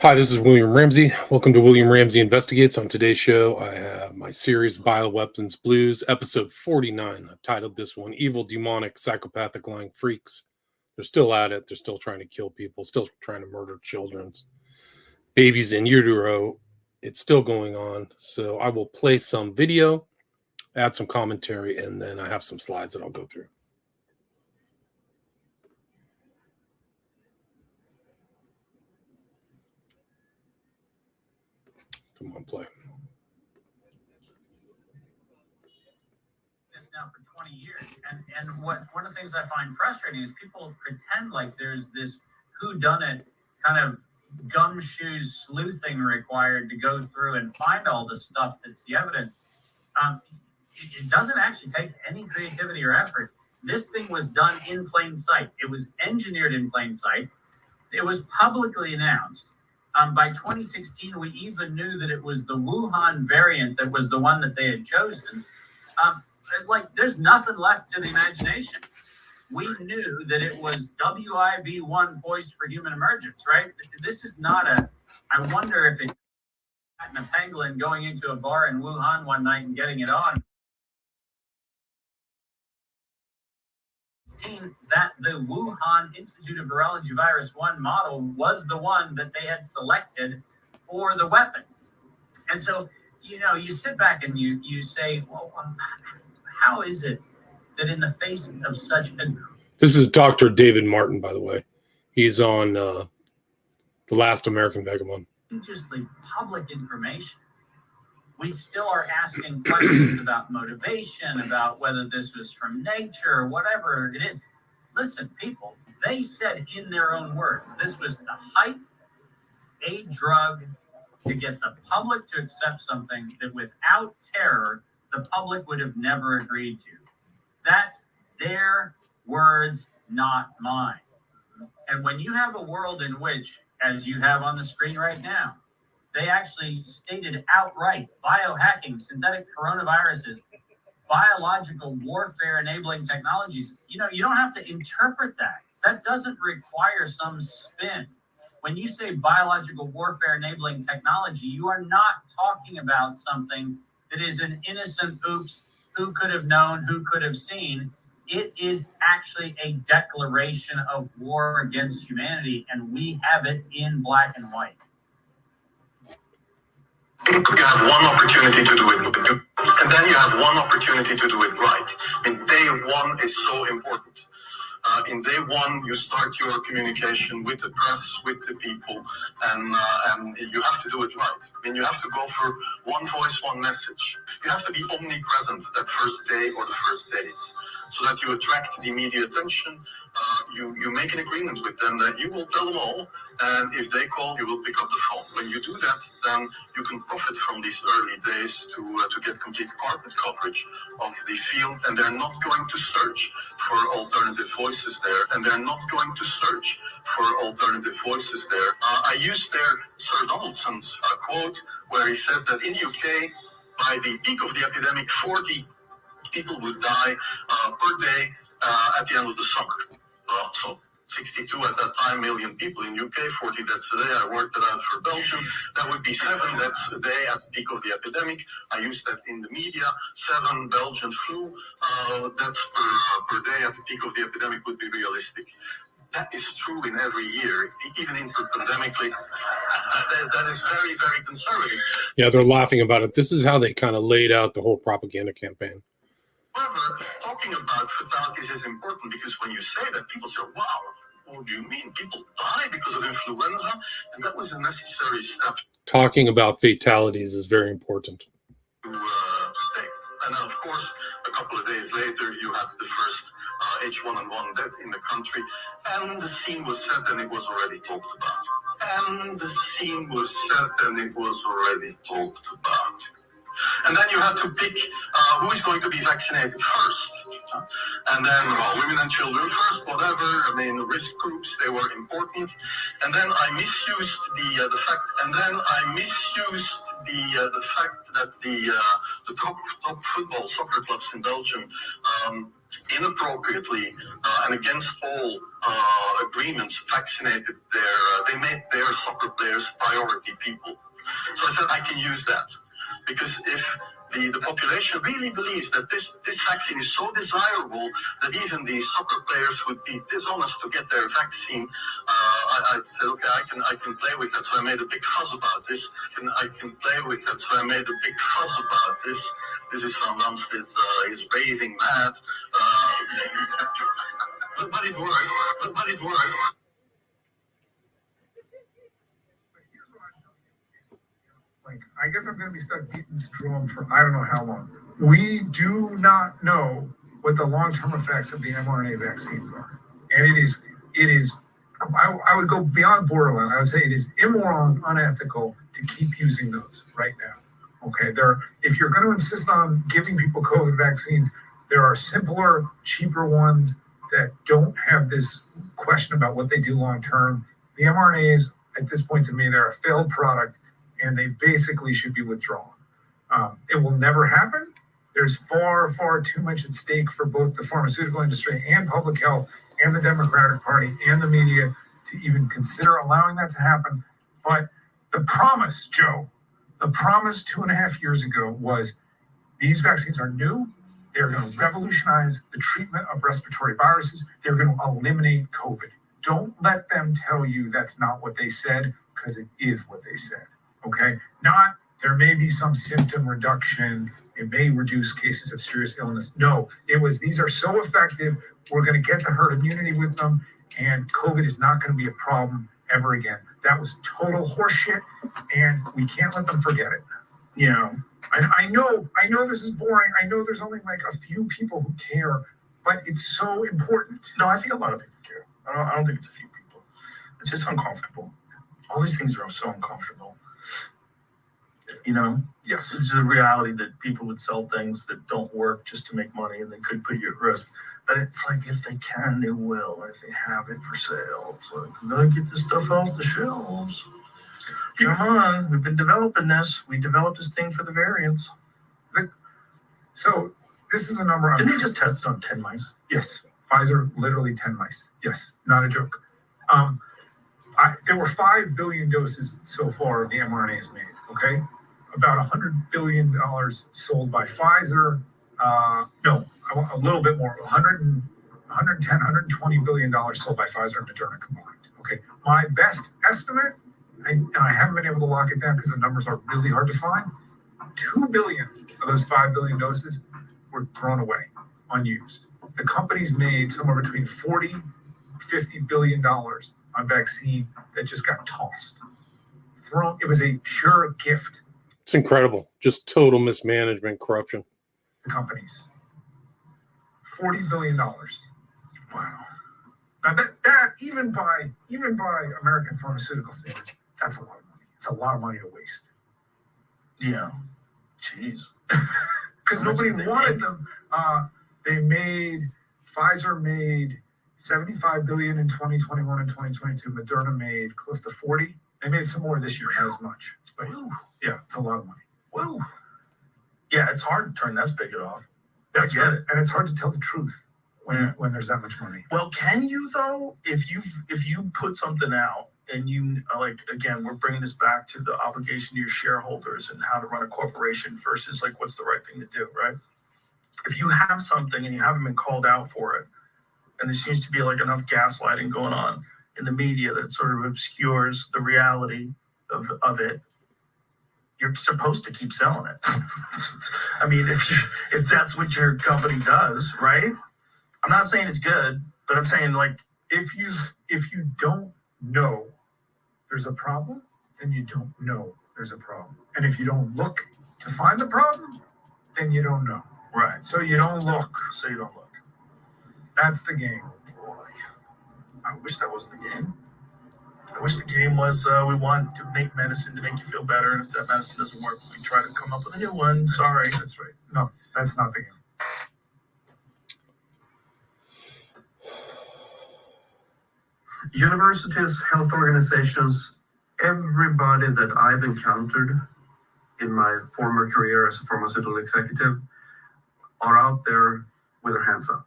Hi, this is William Ramsey. Welcome to William Ramsey Investigates. On today's show, I have my series Bioweapons Blues, episode 49. I've titled this one Evil, Demonic, Psychopathic Lying Freaks. They're still at it. They're still trying to kill people, still trying to murder children, babies in utero. It's still going on. So I will play some video, add some commentary, and then I have some slides that I'll go through. Come on, play. This now for 20 years, and one of the things I find frustrating is people pretend like there's this whodunit kind of gumshoe sleuthing required to go through and find all the stuff that's the evidence. It doesn't actually take any creativity or effort. This thing was done in plain sight. It was engineered in plain sight. It was publicly announced. By 2016, we even knew that it was the Wuhan variant that was the one that they had chosen. There's nothing left to the imagination. We knew that it was WIV1 poised for human emergence, right? This is not I wonder if it's a pangolin going into a bar in Wuhan one night and getting it on. That the Wuhan Institute of Virology Virus 1 model was the one that they had selected for the weapon. And so, you sit back and you say, well, how is it that in the face of such a... This is Dr. David Martin, by the way. He's on The Last American Vagabond. Just the public information, we still are asking questions about motivation, about whether this was from nature or whatever it is. Listen, people, they said in their own words, this was to hype a drug to get the public to accept something that without terror, the public would have never agreed to. That's their words, not mine. And when you have a world in which, as you have on the screen right now, they actually stated outright biohacking, synthetic coronaviruses, biological warfare enabling technologies. You don't have to interpret that. That doesn't require some spin. When you say biological warfare enabling technology, you are not talking about something that is an innocent oops, who could have known, who could have seen. It is actually a declaration of war against humanity, and we have it in black and white. You have one opportunity to do it, and then you have one opportunity to do it right. And day one is so important. In day one, you start your communication with the press, with the people, and you have to do it right. I mean, you have to go for one voice, one message. You have to be omnipresent that first day or the first days, so that you attract the media attention. You make an agreement with them that you will tell them all, and if they call, you will pick up the phone. When you do that, then you can profit from these early days to get complete corporate coverage of the field, and they're not going to search for alternative voices there, and they're not going to search for alternative voices there. I used there Sir Donaldson's quote, where he said that in the UK, by the peak of the epidemic, 40 people would die per day at the end of the summer. So 62 at that time million people in UK, 40 deaths a day. I worked it out for Belgium. That would be 7 deaths a day at the peak of the epidemic. I used that in the media. 7 Belgian flu deaths per day at the peak of the epidemic would be realistic. That is true in every year, even interpandemically. That is very, very conservative. Yeah, they're laughing about it. This is how they kind of laid out the whole propaganda campaign. However, talking about fatalities is important because when you say that, people say, wow, what do you mean? People die because of influenza? And that was a necessary step. Talking about fatalities is very important. To take. And then, of course, a couple of days later, you had the first H1N1 death in the country. And the scene was set and it was already talked about. And then you had to pick who is going to be vaccinated first. And then women and children first, whatever. I mean, risk groups, they were important. And then I misused the fact. And then I misused the fact that the top football soccer clubs in Belgium inappropriately and against all agreement agreements vaccinated they made their soccer players priority people. So I said I can use that, because if the population really believes that this vaccine is so desirable that even the soccer players would be dishonest to get their vaccine, I said, okay, I can play with that. So I made a big fuss about this. I can play with that. So I made a big fuss about this. This is from Ramsey. He's raving mad. But it worked. But it worked. Like, I guess I'm going to be stuck beating this drum for I don't know how long. We do not know what the long-term effects of the mRNA vaccines are. And it is, I would go beyond borderline. I would say it is immoral and unethical to keep using those right now. Okay, if you're going to insist on giving people COVID vaccines, there are simpler, cheaper ones that don't have this question about what they do long-term. The mRNAs, at this point to me, they're a failed product, and they basically should be withdrawn. It will never happen. There's far, far too much at stake for both the pharmaceutical industry and public health and the Democratic Party and the media to even consider allowing that to happen. But the promise, Joe, the promise 2.5 years ago was these vaccines are new. They're going to revolutionize the treatment of respiratory viruses. They're going to eliminate COVID. Don't let them tell you that's not what they said, because it is what they said. Okay, there may be some symptom reduction. It may reduce cases of serious illness. No, it was, these are so effective. We're going to get the herd immunity with them, and COVID is not going to be a problem ever again. That was total horseshit, and we can't let them forget it. You know, I know this is boring. I know there's only like a few people who care, but it's so important. No, I think a lot of people care. I don't think it's a few people. It's just uncomfortable. All these things are so uncomfortable. You know, Yes. this is a reality that people would sell things that don't work just to make money, and they could put you at risk. But it's like, if they can, they will. And if they have it for sale, it's like, we gotta get this stuff off the shelves. Come on, we've been developing this. We developed this thing for the variants. So this is a number. Didn't they just test it on 10 mice? Yes, Pfizer, literally 10 mice. Yes, not a joke. There were 5 billion doses so far of the mRNAs made, okay? About $100 billion sold by Pfizer. No, a little bit more, 120 billion dollars sold by Pfizer and Moderna combined, okay? My best estimate, and I haven't been able to lock it down because the numbers are really hard to find, 2 billion of those 5 billion doses were thrown away, unused. The companies made somewhere between $40, $50 billion on vaccine that just got tossed. It was a pure gift. It's incredible. Just total mismanagement, corruption. The companies. $40 billion. Wow. Now that even by American pharmaceutical standards, that's a lot of money. It's a lot of money to waste. Yeah. Jeez. Because nobody wanted them. Pfizer made $75 billion in 2021 and 2022. Moderna made close to 40. They made some more this year, not as much. But yeah, it's a lot of money. Whoa. Yeah, it's hard to turn that spigot off. That's I get right. it. And it's hard to tell the truth when there's that much money. Well, can you though? If you put something out and you like, again, we're bringing this back to the obligation to your shareholders and how to run a corporation versus like what's the right thing to do, right? If you have something and you haven't been called out for it, and there seems to be like enough gaslighting going on in the media that sort of obscures the reality of it, you're supposed to keep selling it. I mean, if that's what your company does, right? I'm not saying it's good, but I'm saying like If you don't know there's a problem, then you don't know there's a problem. And if you don't look to find the problem, then you don't know. right, So you don't look. so you don't look. That's the game. Boy, I wish that wasn't the game. I wish the game was we want to make medicine to make you feel better, and if that medicine doesn't work, we try to come up with a new one. Sorry. That's right. No, that's not the game. Universities, health organizations, everybody that I've encountered in my former career as a pharmaceutical executive are out there with their hands out.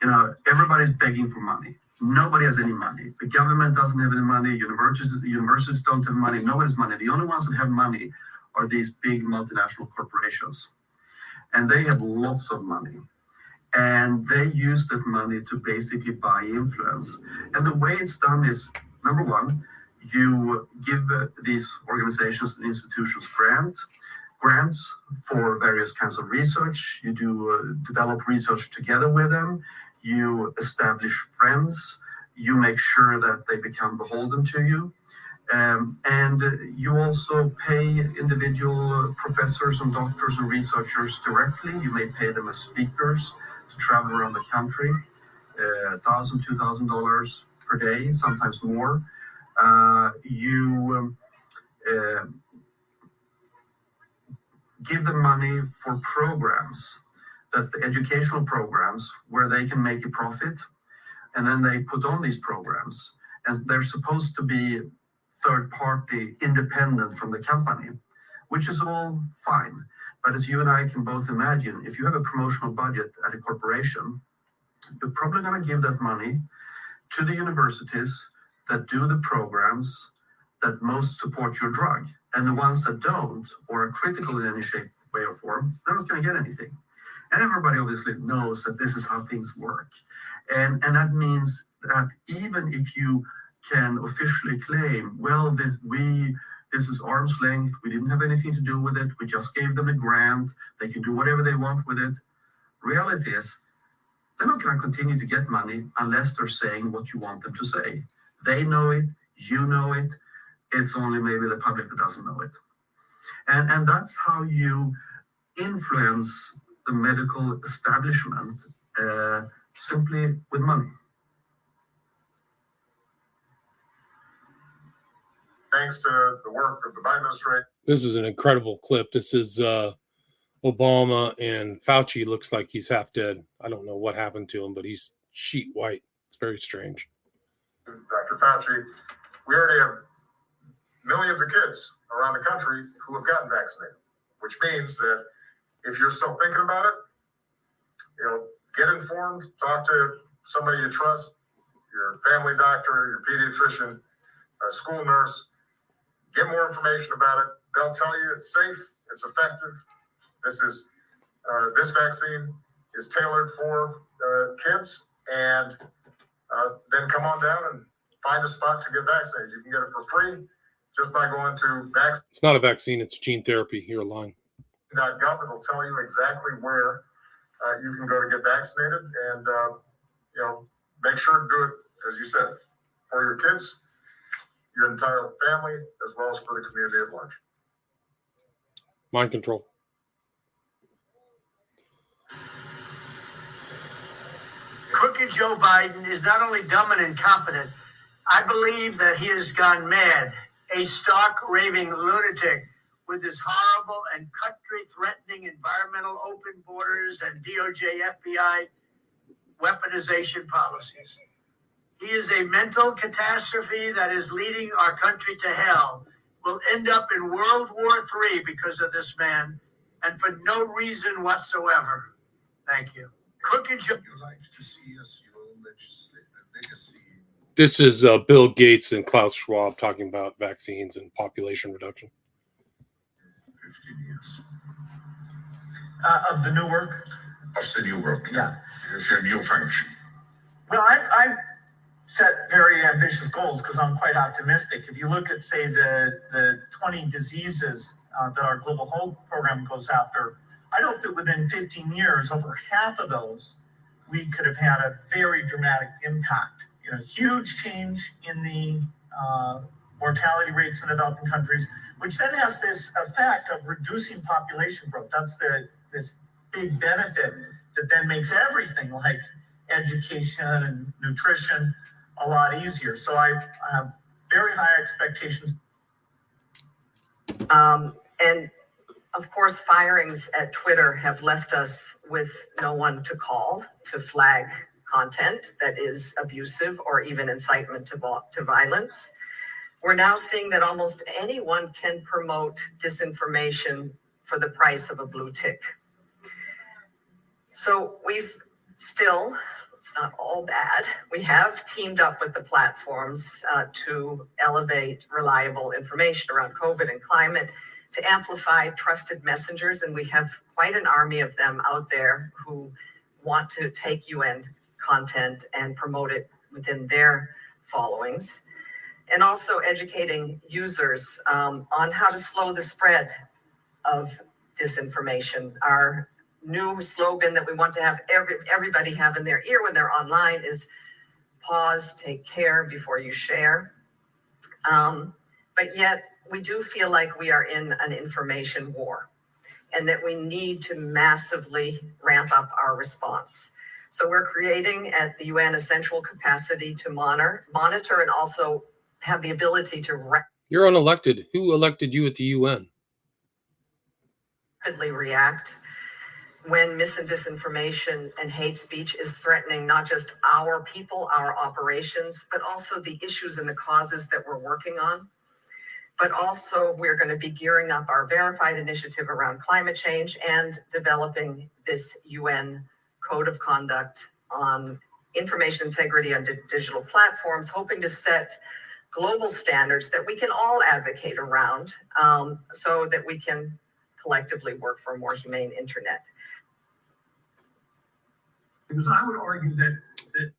You know, everybody's begging for money. Nobody has any money. The government doesn't have any money. Universities don't have money. Nobody has money. The only ones that have money are these big multinational corporations. And they have lots of money. And they use that money to basically buy influence. And the way it's done is, number one, you give these organizations and institutions grants for various kinds of research. You do develop research together with them. You establish friends. You make sure that they become beholden to you. And you also pay individual professors and doctors and researchers directly. You may pay them as speakers to travel around the country, $1,000, $2,000 per day, sometimes more. You give them money for programs, that the educational programs where they can make a profit, and then they put on these programs, and they're supposed to be third party, independent from the company, which is all fine. But as you and I can both imagine, if you have a promotional budget at a corporation, you're probably going to give that money to the universities that do the programs that most support your drug. And the ones that don't, or are critical in any shape, way, or form, they're not going to get anything. And everybody obviously knows that this is how things work. And that means that even if you can officially claim, well, this is arm's length, we didn't have anything to do with it, we just gave them a grant, they can do whatever they want with it. Reality is, they're not going to continue to get money unless they're saying what you want them to say. They know it, you know it, it's only maybe the public that doesn't know it. And that's how you influence the medical establishment, simply with money. Thanks to the work of the Biden administration. This is an incredible clip. This is Obama, and Fauci looks like he's half dead. I don't know what happened to him, but he's sheet white. It's very strange. Dr. Fauci, we already have millions of kids around the country who have gotten vaccinated, which means that if you're still thinking about it, get informed, talk to somebody you trust, your family doctor, your pediatrician, a school nurse, get more information about it. They'll tell you it's safe, it's effective. This vaccine is tailored for kids, and then come on down and find a spot to get vaccinated. You can get it for free just by going to vaccine. It's not a vaccine, it's gene therapy. You're lying. .gov. It'll tell you exactly where you can go to get vaccinated, and make sure to do it, as you said, for your kids, your entire family, as well as for the community at large. Mind control. Crooked Joe Biden is not only dumb and incompetent, I believe that he has gone mad, a stark raving lunatic with his horrible and country-threatening environmental open borders and DOJ, FBI weaponization policies. He is a mental catastrophe that is leading our country to hell. We'll end up in World War III because of this man, and for no reason whatsoever. Thank you. Crooked Joe. This is Bill Gates and Klaus Schwab talking about vaccines and population reduction. 15 years. Of the new work? Of the new work, Yeah. It's a new function. Well, I set very ambitious goals because I'm quite optimistic. If you look at, say, the 20 diseases that our global health program goes after, I hope that within 15 years, over half of those, we could have had a very dramatic impact. Huge change in the mortality rates in developing countries, which then has this effect of reducing population growth. That's this big benefit that then makes everything like education and nutrition a lot easier. So I have very high expectations. And of course, firings at Twitter have left us with no one to call to flag content that is abusive or even incitement to violence. We're now seeing that almost anyone can promote disinformation for the price of a blue tick. So we've still, it's not all bad. We have teamed up with the platforms to elevate reliable information around COVID and climate, to amplify trusted messengers. And we have quite an army of them out there who want to take UN content and promote it within their followings. And also educating users on how to slow the spread of disinformation. Our new slogan that we want to have everybody have in their ear when they're online is pause, take care before you share. But yet we do feel like we are in an information war and that we need to massively ramp up our response. So we're creating at the UN a central capacity to monitor and also have the ability to You're unelected. Who elected you at the UN? rapidly react when mis and disinformation and hate speech is threatening not just our people, our operations, but also the issues and the causes that we're working on. But also we're going to be gearing up our verified initiative around climate change and developing this UN code of conduct on information integrity on digital platforms, hoping to set global standards that we can all advocate around so that we can collectively work for a more humane internet. Because I would argue that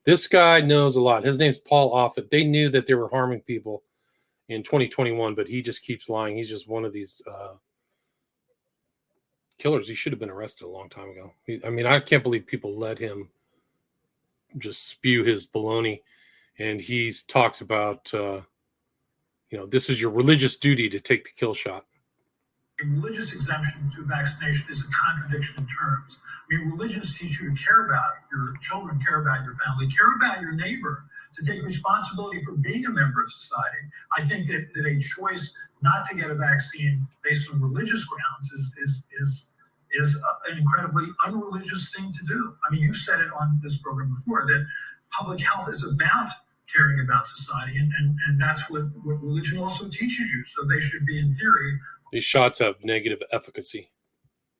this guy knows a lot. His name's Paul Offit. They knew that they were harming people in 2021, but he just keeps lying. He's just one of these killers. He should have been arrested a long time ago. I can't believe people let him just spew his baloney. And he talks about, this is your religious duty to take the kill shot. a religious exemption to vaccination is a contradiction in terms. Religions teach you to care about your children, care about your family, care about your neighbor, to take responsibility for being a member of society. I think that a choice not to get a vaccine based on religious grounds is an incredibly unreligious thing to do. You said it on this program before, that public health is about caring about society, and that's what religion also teaches you. So they should be, in theory, these shots have negative efficacy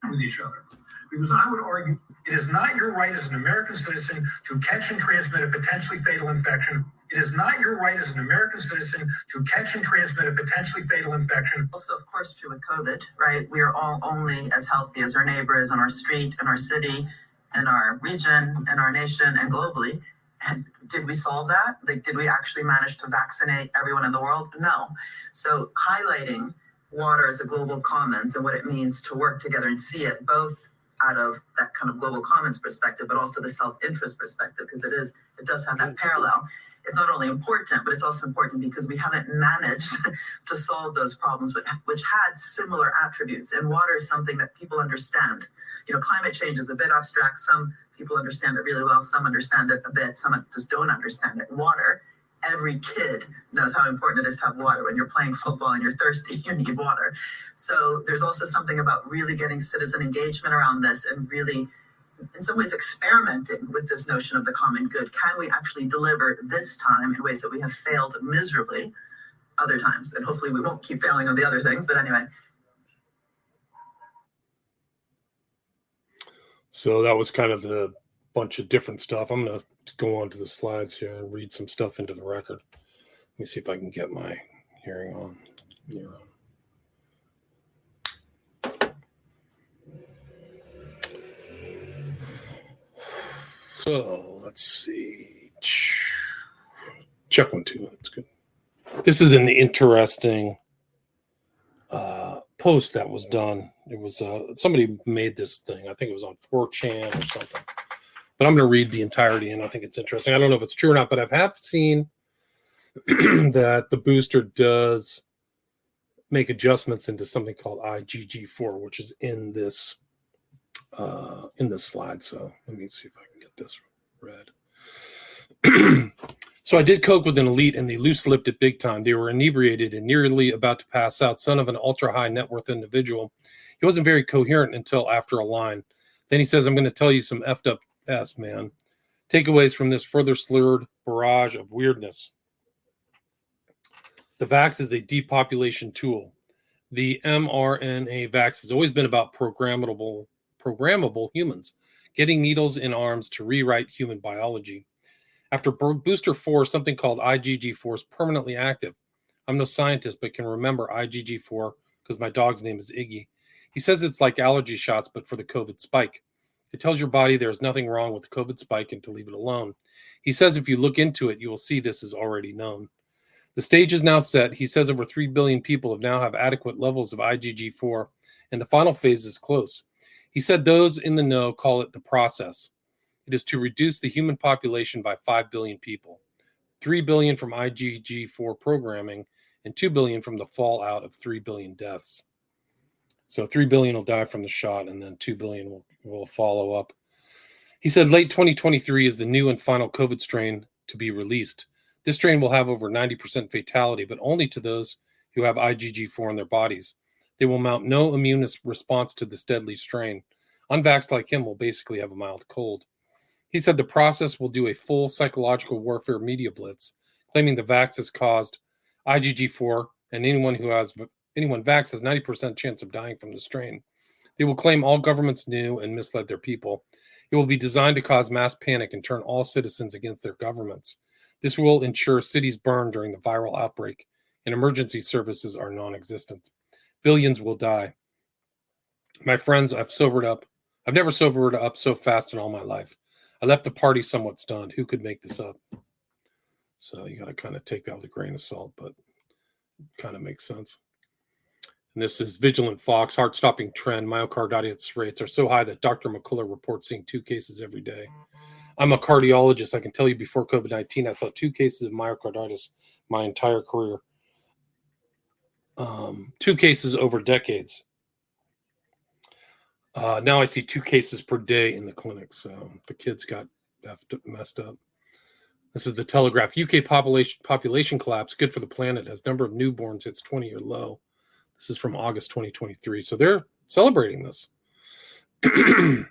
with each other. Because I would argue it is not your right as an American citizen to catch and transmit a potentially fatal infection. It is not your right as an American citizen to catch and transmit a potentially fatal infection. Also, of course, true with COVID, right? We are all only as healthy as our neighbors on our street, in our city, in our region, in our nation, and globally. And did we solve that? Did we actually manage to vaccinate everyone in the world? No. So highlighting water as a global commons and what it means to work together and see it both out of that kind of global commons perspective, but also the self-interest perspective, because it does have that parallel. It's not only important, but it's also important because we haven't managed to solve those problems, which had similar attributes. And water is something that people understand. Climate change is a bit abstract. Some people understand it really well. Some understand it a bit. Some just don't understand it. Water, every kid knows how important it is to have water. When you're playing football and you're thirsty, you need water. So there's also something about really getting citizen engagement around this and really, in some ways, experimenting with this notion of the common good. Can we actually deliver this time in ways that we have failed miserably other times? And hopefully we won't keep failing on the other things. But anyway. So that was kind of the bunch of different stuff. I'm going to go on to the slides here and read some stuff into the record. Let me see if I can get my hearing on. Yeah. So let's see. Check 1, 2. That's good. This is an interesting post that was done. It was somebody made this thing. I think it was on 4chan or something. But I'm going to read the entirety, and I think it's interesting. I don't know if it's true or not, but I have seen that the booster does make adjustments into something called IgG4, which is in this slide. So let me see if I can get this read. So I did coke with an elite, and they loose-lipped it big time. They were inebriated and nearly about to pass out. Son of an ultra-high net worth individual. He wasn't very coherent until after a line. Then he says, I'm going to tell you some effed up ass, man. Takeaways from this further slurred barrage of weirdness. The vax is a depopulation tool. The mRNA vax has always been about programmable humans. getting needles in arms to rewrite human biology. After booster 4, something called IgG4 is permanently active. I'm no scientist, but can remember IgG4 because my dog's name is Iggy. He says it's like allergy shots, but for the COVID spike. It tells your body there is nothing wrong with the COVID spike and to leave it alone. He says if you look into it, you will see this is already known. The stage is now set. He says over 3 billion people now have adequate levels of IgG4, and the final phase is close. He said those in the know call it the process. It is to reduce the human population by 5 billion people, 3 billion from IgG4 programming, and 2 billion from the fallout of 3 billion deaths. So 3 billion will die from the shot, and then 2 billion will follow up. He said late 2023 is the new and final COVID strain to be released. This strain will have over 90% fatality, but only to those who have IgG4 in their bodies. They will mount no immune response to this deadly strain. Unvaxxed like him will basically have a mild cold. He said the process will do a full psychological warfare media blitz, claiming the vax has caused IgG4, and anyone vaxxed has 90% chance of dying from the strain. They will claim all governments knew and misled their people. It will be designed to cause mass panic and turn all citizens against their governments. This will ensure cities burn during the viral outbreak, and emergency services are non-existent. Billions will die. My friends, I've sobered up. I've never sobered up so fast in all my life. I left the party somewhat stunned. Who could make this up? So you got to kind of take that with a grain of salt, but it kind of makes sense. And this is Vigilant Fox, heart-stopping trend. Myocarditis rates are so high that Dr. McCullough reports seeing 2 cases every day. I'm a cardiologist. I can tell you before COVID-19, I saw 2 cases of myocarditis my entire career. 2 cases over decades. Now I see 2 cases per day in the clinic. So the kids got messed up. This is the Telegraph. UK population collapse, good for the planet, as number of newborns hits 20-year low. This is from August 2023. So they're celebrating this. And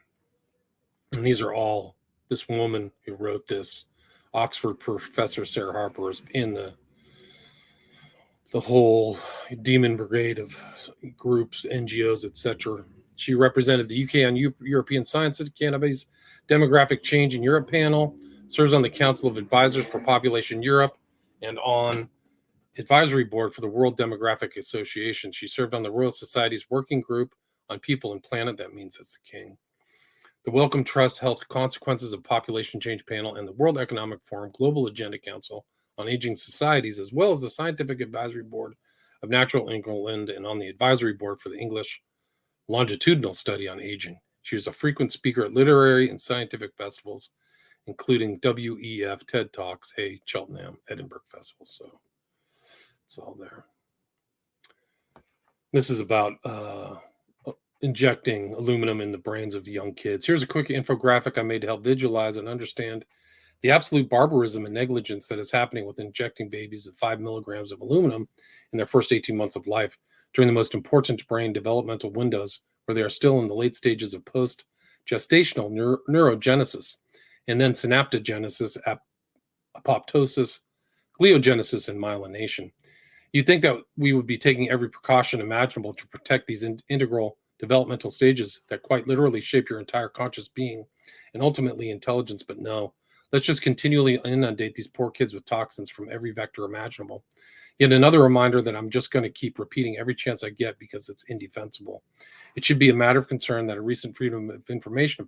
these are all, this woman who wrote this, Oxford professor Sarah Harper, is in the whole demon brigade of groups, NGOs, etc. She represented the UK on European Science and Cannabis Demographic Change in Europe panel, serves on the Council of Advisors for Population Europe, and on advisory board for the World Demographic Association. She served on the Royal Society's working group on people and planet. That means it's the king. The Wellcome Trust Health Consequences of Population Change panel and the World Economic Forum Global Agenda Council on Aging Societies, as well as the Scientific Advisory Board of Natural England and on the advisory board for the English Longitudinal Study on Aging. She was a frequent speaker at literary and scientific festivals, including WEF, TED Talks, Cheltenham, Edinburgh Festival. So it's all there. This is about injecting aluminum in the brains of young kids. Here's a quick infographic I made to help visualize and understand the absolute barbarism and negligence that is happening with injecting babies with 5 milligrams of aluminum in their first 18 months of life during the most important brain developmental windows, where they are still in the late stages of post-gestational neurogenesis, and then synaptogenesis, apoptosis, gliogenesis, and myelination. You'd think that we would be taking every precaution imaginable to protect these integral developmental stages that quite literally shape your entire conscious being and ultimately intelligence, but no. Let's just continually inundate these poor kids with toxins from every vector imaginable. Yet another reminder that I'm just going to keep repeating every chance I get because it's indefensible. It should be a matter of concern that a recent Freedom of Information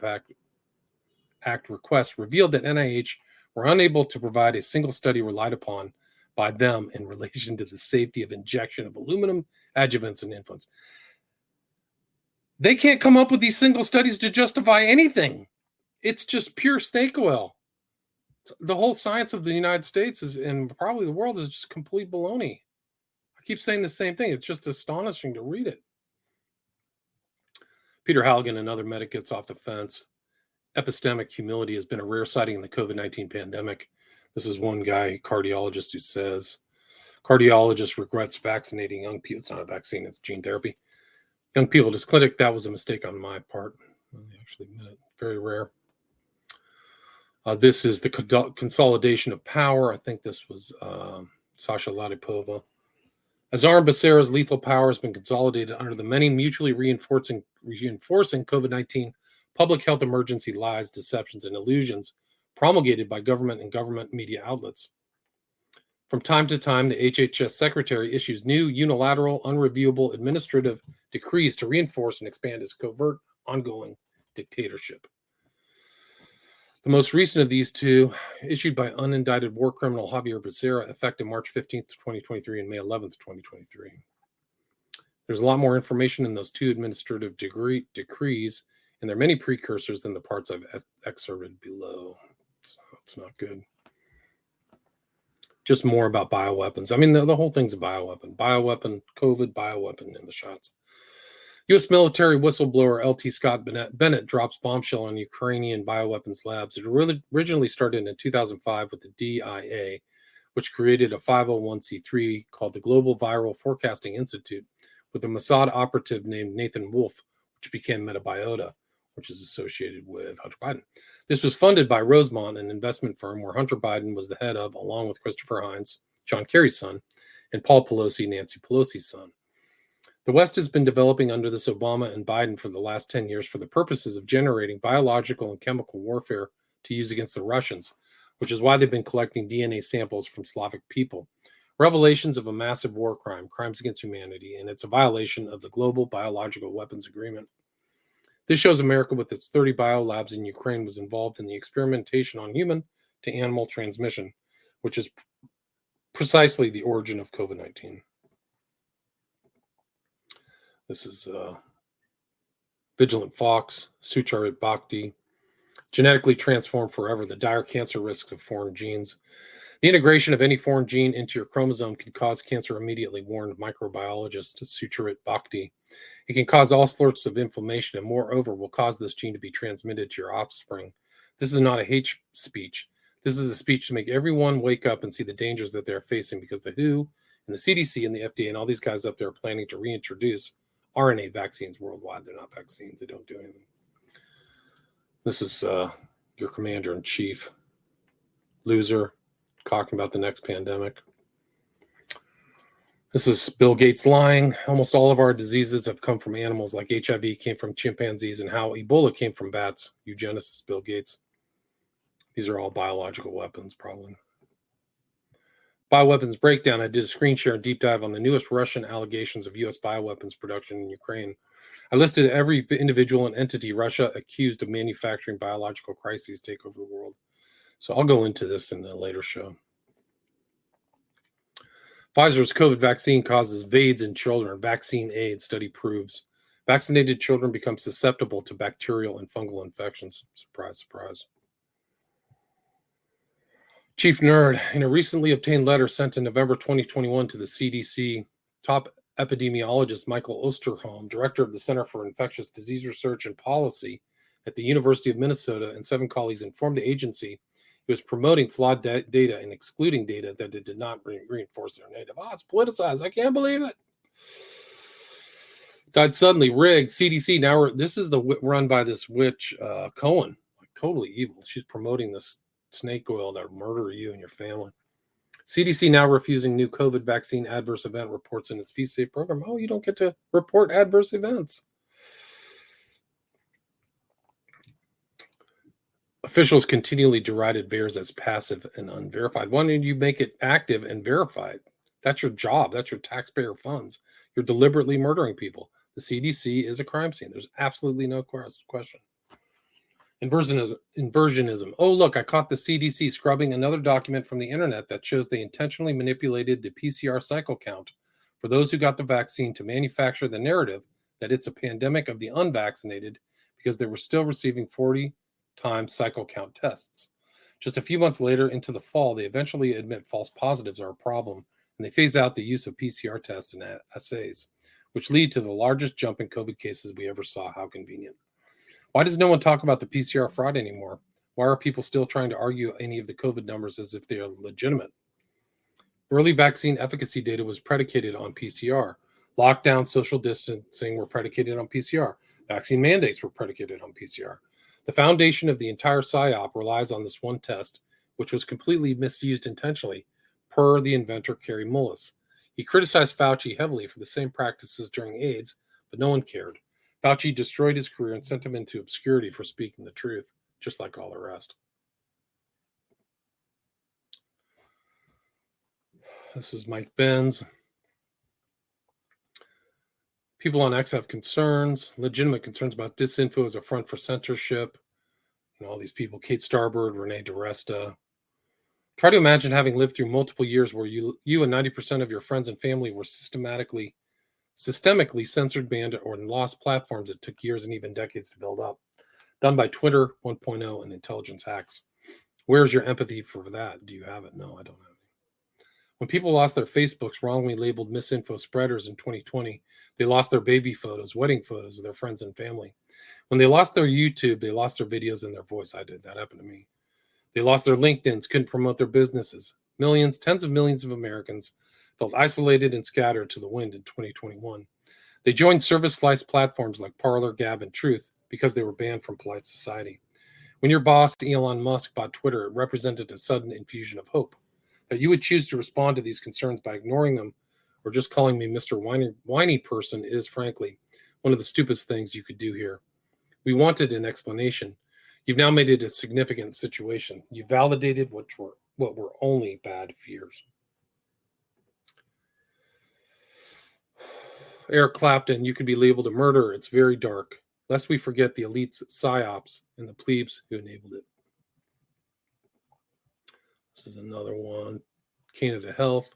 Act request revealed that NIH were unable to provide a single study relied upon by them in relation to the safety of injection of aluminum adjuvants in infants. They can't come up with these single studies to justify anything. It's just pure snake oil. The whole science of the United States is, and probably the world, is just complete baloney. I keep saying the same thing. It's just astonishing to read it. Peter Halligan, another medic, gets off the fence. Epistemic humility has been a rare sighting in the COVID-19 pandemic. This is one guy, cardiologist, who says, cardiologist regrets vaccinating young people. It's not a vaccine, it's gene therapy. Young people at his clinic, that was a mistake on my part. I actually admit it. Very rare. This is the consolidation of power. I think this was Sasha Latypova. As Becerra's lethal power has been consolidated under the many mutually reinforcing COVID-19 public health emergency lies, deceptions, and illusions promulgated by government and government media outlets. From time to time, the HHS secretary issues new unilateral, unreviewable administrative decrees to reinforce and expand his covert, ongoing dictatorship. The most recent of these two, issued by unindicted war criminal Javier Becerra, effective March 15th, 2023 and May 11th, 2023. There's a lot more information in those two administrative decrees, and there are many precursors than the parts I've excerpted below. So it's not good. Just more about bioweapons. I mean, the whole thing's a bioweapon. Bioweapon, COVID, bioweapon in the shots. U.S. military whistleblower L.T. Scott Bennett drops bombshell on Ukrainian bioweapons labs. It originally started in 2005 with the DIA, which created a 501c3 called the Global Viral Forecasting Institute with a Mossad operative named Nathan Wolf, which became Metabiota, which is associated with Hunter Biden. This was funded by Rosemont, an investment firm where Hunter Biden was the head of, along with Christopher Hines, John Kerry's son, and Paul Pelosi, Nancy Pelosi's son. The West has been developing under this Obama and Biden for the last 10 years for the purposes of generating biological and chemical warfare to use against the Russians, which is why they've been collecting DNA samples from Slavic people. Revelations of a massive war crime, crimes against humanity, and it's a violation of the Global Biological Weapons Agreement. This shows America with its 30 biolabs in Ukraine was involved in the experimentation on human to animal transmission, which is precisely the origin of COVID-19. This is Vigilant Fox, Sucharit Bhakti, genetically transformed forever, the dire cancer risks of foreign genes. The integration of any foreign gene into your chromosome can cause cancer immediately, warned microbiologist Sucharit Bhakti. It can cause all sorts of inflammation and moreover will cause this gene to be transmitted to your offspring. This is not a hate speech. This is a speech to make everyone wake up and see the dangers that they're facing because the WHO and the CDC and the FDA and all these guys up there are planning to reintroduce RNA vaccines worldwide. They're not vaccines. They don't do anything. This is your commander-in-chief, loser, talking about the next pandemic. This is Bill Gates lying. Almost all of our diseases have come from animals, like HIV came from chimpanzees and how Ebola came from bats. Eugenicist Bill Gates. These are all biological weapons, probably. Bioweapons breakdown. I did a screen share and deep dive on the newest Russian allegations of U.S. bioweapons production in Ukraine. I listed every individual and entity Russia accused of manufacturing biological crises take over the world. So I'll go into this in a later show. Pfizer's COVID vaccine causes VAIDS in children. Vaccine AIDS study proves. Vaccinated children become susceptible to bacterial and fungal infections. Surprise, surprise. Chief Nerd, in a recently obtained letter sent in November 2021 to the CDC, top epidemiologist Michael Osterholm, director of the Center for Infectious Disease Research and Policy at the University of Minnesota, and 7 colleagues informed the agency he was promoting flawed data and excluding data that it did not reinforce their narrative. It's politicized. I can't believe it. Died suddenly. Rigged. CDC. Now this is the run by this witch, Cohen. Like totally evil. She's promoting this snake oil that will murder you and your family. CDC now refusing new COVID vaccine adverse event reports in its VSafe program. Oh, you don't get to report adverse events. Officials continually derided VAERS as passive and unverified. Why don't you make it active and verified? That's your job. That's your taxpayer funds. You're deliberately murdering people. The CDC is a crime scene. There's absolutely no question. Inversionism. Oh, look, I caught the CDC scrubbing another document from the internet that shows they intentionally manipulated the PCR cycle count for those who got the vaccine to manufacture the narrative that it's a pandemic of the unvaccinated because they were still receiving 40 times cycle count tests. Just a few months later into the fall, they eventually admit false positives are a problem and they phase out the use of PCR tests and assays, which lead to the largest jump in COVID cases we ever saw. How convenient. Why does no one talk about the PCR fraud anymore? Why are people still trying to argue any of the COVID numbers as if they are legitimate? Early vaccine efficacy data was predicated on PCR. Lockdown, social distancing were predicated on PCR. Vaccine mandates were predicated on PCR. The foundation of the entire PSYOP relies on this one test, which was completely misused intentionally, per the inventor Kerry Mullis. He criticized Fauci heavily for the same practices during AIDS, but no one cared. Fauci destroyed his career and sent him into obscurity for speaking the truth, just like all the rest. This is Mike Benz. People on X have concerns, legitimate concerns about disinfo as a front for censorship. All these people, Kate Starbird, Renee DiResta. Try to imagine having lived through multiple years where you and 90% of your friends and family were systemically censored, banned, or lost platforms that took years and even decades to build up. Done by Twitter 1.0 and intelligence hacks. Where's your empathy for that? Do you have it? No, I don't have it. When people lost their Facebooks, wrongly labeled misinfo spreaders in 2020, they lost their baby photos, wedding photos of their friends and family. When they lost their YouTube, they lost their videos and their voice. I did. That happened to me. They lost their LinkedIns, couldn't promote their businesses. Millions, tens of millions of Americans felt isolated and scattered to the wind in 2021. They joined service-sliced platforms like Parler, Gab, and Truth because they were banned from polite society. When your boss, Elon Musk, bought Twitter, it represented a sudden infusion of hope. That you would choose to respond to these concerns by ignoring them or just calling me Mr. Whiny person is, frankly, one of the stupidest things you could do here. We wanted an explanation. You've now made it a significant situation. You validated what were only bad fears. Eric Clapton, you could be labeled a murderer. It's very dark. Lest we forget the elites, psyops, and the plebes who enabled it. This is another one. Canada Health.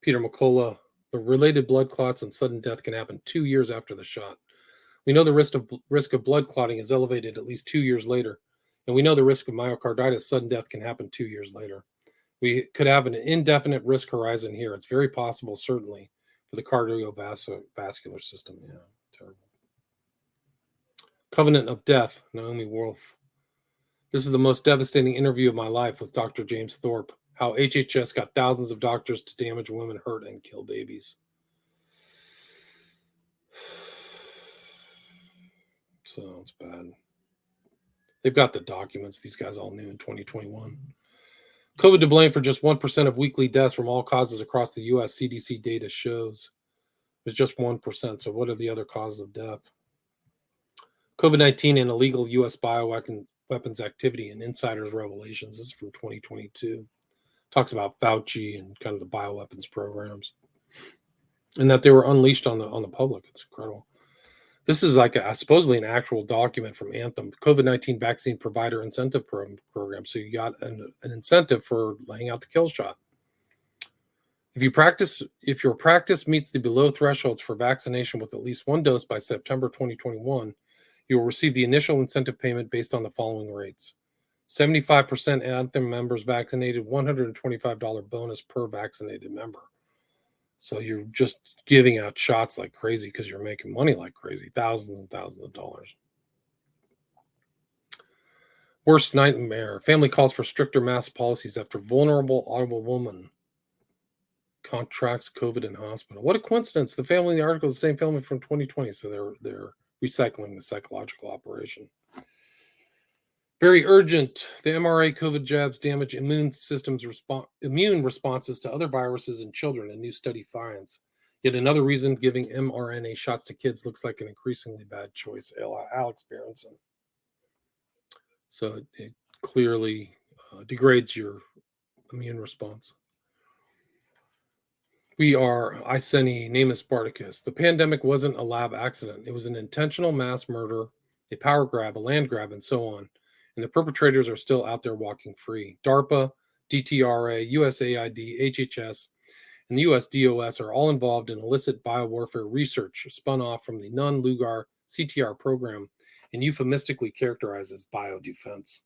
Peter McCullough. The related blood clots and sudden death can happen 2 years after the shot. We know the risk of blood clotting is elevated at least 2 years later. And we know the risk of myocarditis, sudden death, can happen 2 years later. We could have an indefinite risk horizon here. It's very possible, certainly, for the cardiovascular system. Yeah, terrible. Covenant of Death, Naomi Wolf. This is the most devastating interview of my life with Dr. James Thorpe. How HHS got thousands of doctors to damage women, hurt, and kill babies. So it's bad. They've got the documents. These guys all knew in 2021. COVID to blame for just 1% of weekly deaths from all causes across the U.S. CDC data shows. It's just 1%. So what are the other causes of death? COVID-19 and illegal U.S. bioweapons activity and insiders revelations. This is from 2022. Talks about Fauci and kind of the bioweapons programs. And that they were unleashed on the public. It's incredible. This is like supposedly an actual document from Anthem, COVID-19 vaccine provider incentive program. So you got an incentive for laying out the kill shot. If your practice meets the below thresholds for vaccination with at least one dose by September 2021, you will receive the initial incentive payment based on the following rates. 75% Anthem members vaccinated, $125 bonus per vaccinated member. So you're just giving out shots like crazy because you're making money like crazy, thousands and thousands of dollars. Worst nightmare. Family calls for stricter mask policies after vulnerable Ottawa woman contracts COVID in hospital. What a coincidence. The family in the article is the same family from 2020. So they're recycling the psychological operation. Very urgent. The mRNA COVID jabs damage immune responses to other viruses in children, a new study finds. Yet another reason giving mRNA shots to kids looks like an increasingly bad choice. Alex Berenson. So it clearly degrades your immune response. We are Iceni, Namus Spartacus. The pandemic wasn't a lab accident. It was an intentional mass murder, a power grab, a land grab, and so on. And the perpetrators are still out there walking free. DARPA, DTRA, USAID, HHS, and the US DOS are all involved in illicit biowarfare research spun off from the Nunn-Lugar CTR program and euphemistically characterized as biodefense.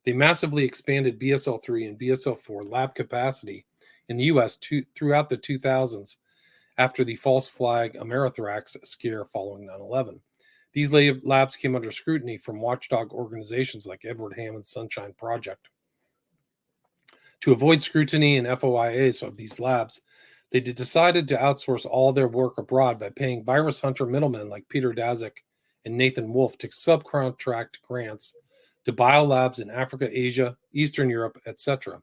They massively expanded BSL-3 and BSL-4 lab capacity in the US throughout the 2000s after the false flag Amerithrax scare following 9/11. These labs came under scrutiny from watchdog organizations like Edward Hammond's Sunshine Project. To avoid scrutiny and FOIAs of these labs, they decided to outsource all their work abroad by paying virus hunter middlemen like Peter Daszak and Nathan Wolfe to subcontract grants to biolabs in Africa, Asia, Eastern Europe, etc.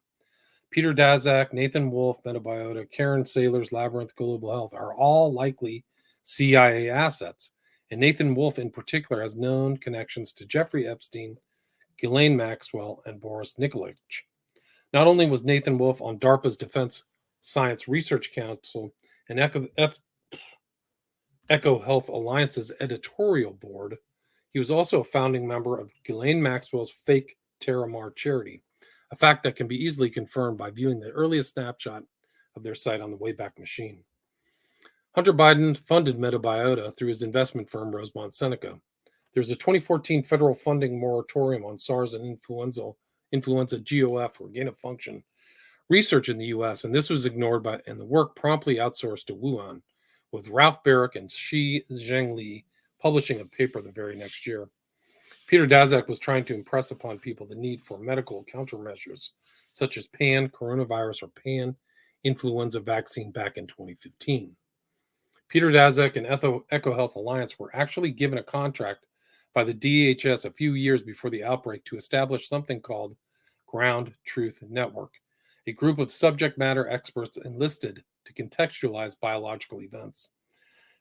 Peter Daszak, Nathan Wolfe, Metabiota, Karen Saylor's Labyrinth Global Health are all likely CIA assets and Nathan Wolfe in particular has known connections to Jeffrey Epstein, Ghislaine Maxwell, and Boris Nikolic. Not only was Nathan Wolfe on DARPA's Defense Science Research Council and Echo Health Alliance's editorial board, he was also a founding member of Ghislaine Maxwell's fake Terramar charity, a fact that can be easily confirmed by viewing the earliest snapshot of their site on the Wayback Machine. Hunter Biden funded Metabiota through his investment firm Rosemont Seneca. There's a 2014 federal funding moratorium on SARS and influenza GOF, or gain of function, research in the U.S., and this was ignored and the work promptly outsourced to Wuhan, with Ralph Barrick and Shi Zhengli publishing a paper the very next year. Peter Daszak was trying to impress upon people the need for medical countermeasures, such as pan-coronavirus or pan-influenza vaccine back in 2015. Peter Daszak and Echo Health Alliance were actually given a contract by the DHS a few years before the outbreak to establish something called Ground Truth Network, a group of subject matter experts enlisted to contextualize biological events.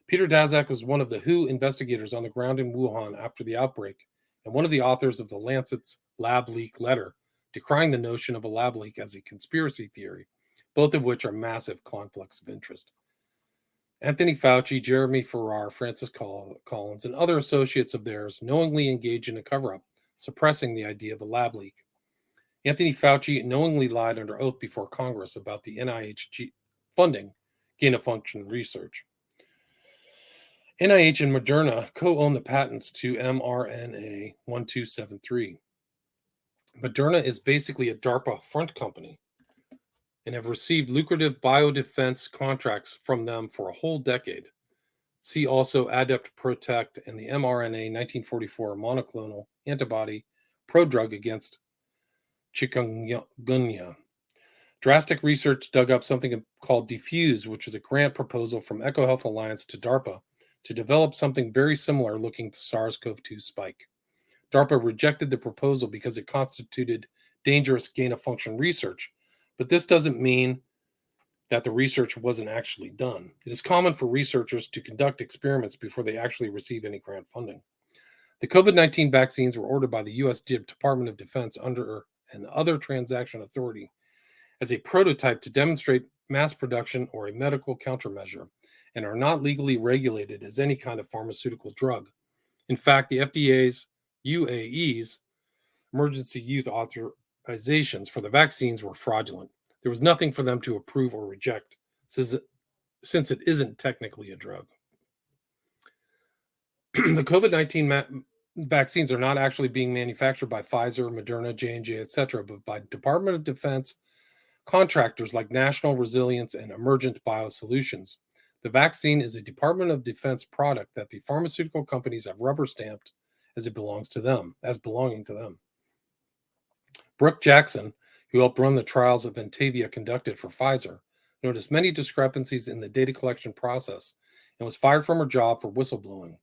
Peter Daszak was one of the WHO investigators on the ground in Wuhan after the outbreak, and one of the authors of the Lancet's lab leak letter, decrying the notion of a lab leak as a conspiracy theory, both of which are massive conflicts of interest. Anthony Fauci, Jeremy Farrar, Francis Collins, and other associates of theirs knowingly engaged in a cover-up, suppressing the idea of a lab leak. Anthony Fauci knowingly lied under oath before Congress about the NIH funding gain-of-function research. NIH and Moderna co-own the patents to mRNA 1273. Moderna is basically a DARPA front company and have received lucrative biodefense contracts from them for a whole decade. See also Adept Protect and the mRNA 1944 monoclonal antibody prodrug against chikungunya. Drastic Research dug up something called Diffuse, which was a grant proposal from Echo Health Alliance to DARPA to develop something very similar looking to SARS-CoV-2 spike. DARPA rejected the proposal because it constituted dangerous gain-of-function research, but this doesn't mean that the research wasn't actually done. It is common for researchers to conduct experiments before they actually receive any grant funding. The COVID-19 vaccines were ordered by the U.S. Department of Defense under an other transaction authority as a prototype to demonstrate mass production or a medical countermeasure, and are not legally regulated as any kind of pharmaceutical drug. In fact, the FDA's UAE's emergency use authorizations for the vaccines were fraudulent. There was nothing for them to approve or reject, since it isn't technically a drug. The COVID-19 vaccines are not actually being manufactured by Pfizer, Moderna, J&J, etc., but by Department of Defense contractors like National Resilience and Emergent Biosolutions. The vaccine is a Department of Defense product that the pharmaceutical companies have rubber stamped as belonging to them. Brooke Jackson, who helped run the trials of Ventavia conducted for Pfizer, noticed many discrepancies in the data collection process and was fired from her job for whistleblowing.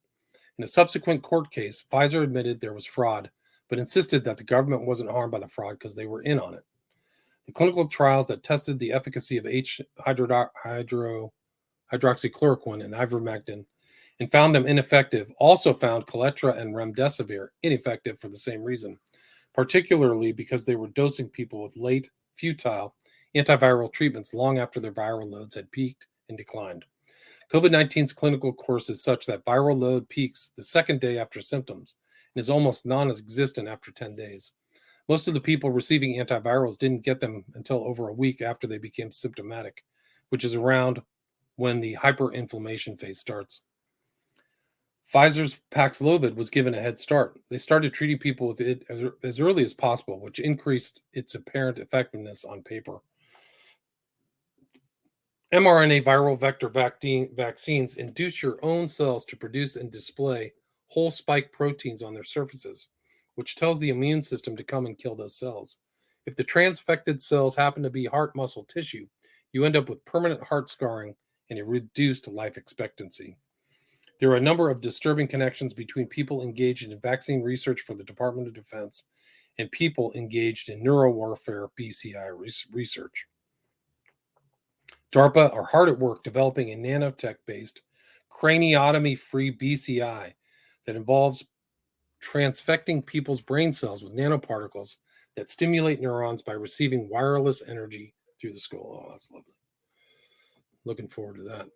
In a subsequent court case, Pfizer admitted there was fraud, but insisted that the government wasn't harmed by the fraud because they were in on it. The clinical trials that tested the efficacy of hydroxychloroquine and ivermectin and found them ineffective also found Kaletra and remdesivir ineffective for the same reason, particularly because they were dosing people with late, futile antiviral treatments long after their viral loads had peaked and declined. COVID-19's clinical course is such that viral load peaks the second day after symptoms and is almost non-existent after 10 days. Most of the people receiving antivirals didn't get them until over a week after they became symptomatic, which is around when the hyperinflammation phase starts. Pfizer's Paxlovid was given a head start. They started treating people with it as early as possible, which increased its apparent effectiveness on paper. mRNA viral vector vaccines induce your own cells to produce and display whole spike proteins on their surfaces, which tells the immune system to come and kill those cells. If the transfected cells happen to be heart muscle tissue, you end up with permanent heart scarring and a reduced life expectancy. There are a number of disturbing connections between people engaged in vaccine research for the Department of Defense and people engaged in neurowarfare BCI research. DARPA are hard at work developing a nanotech-based craniotomy-free BCI that involves transfecting people's brain cells with nanoparticles that stimulate neurons by receiving wireless energy through the skull. Oh, that's lovely. Looking forward to that.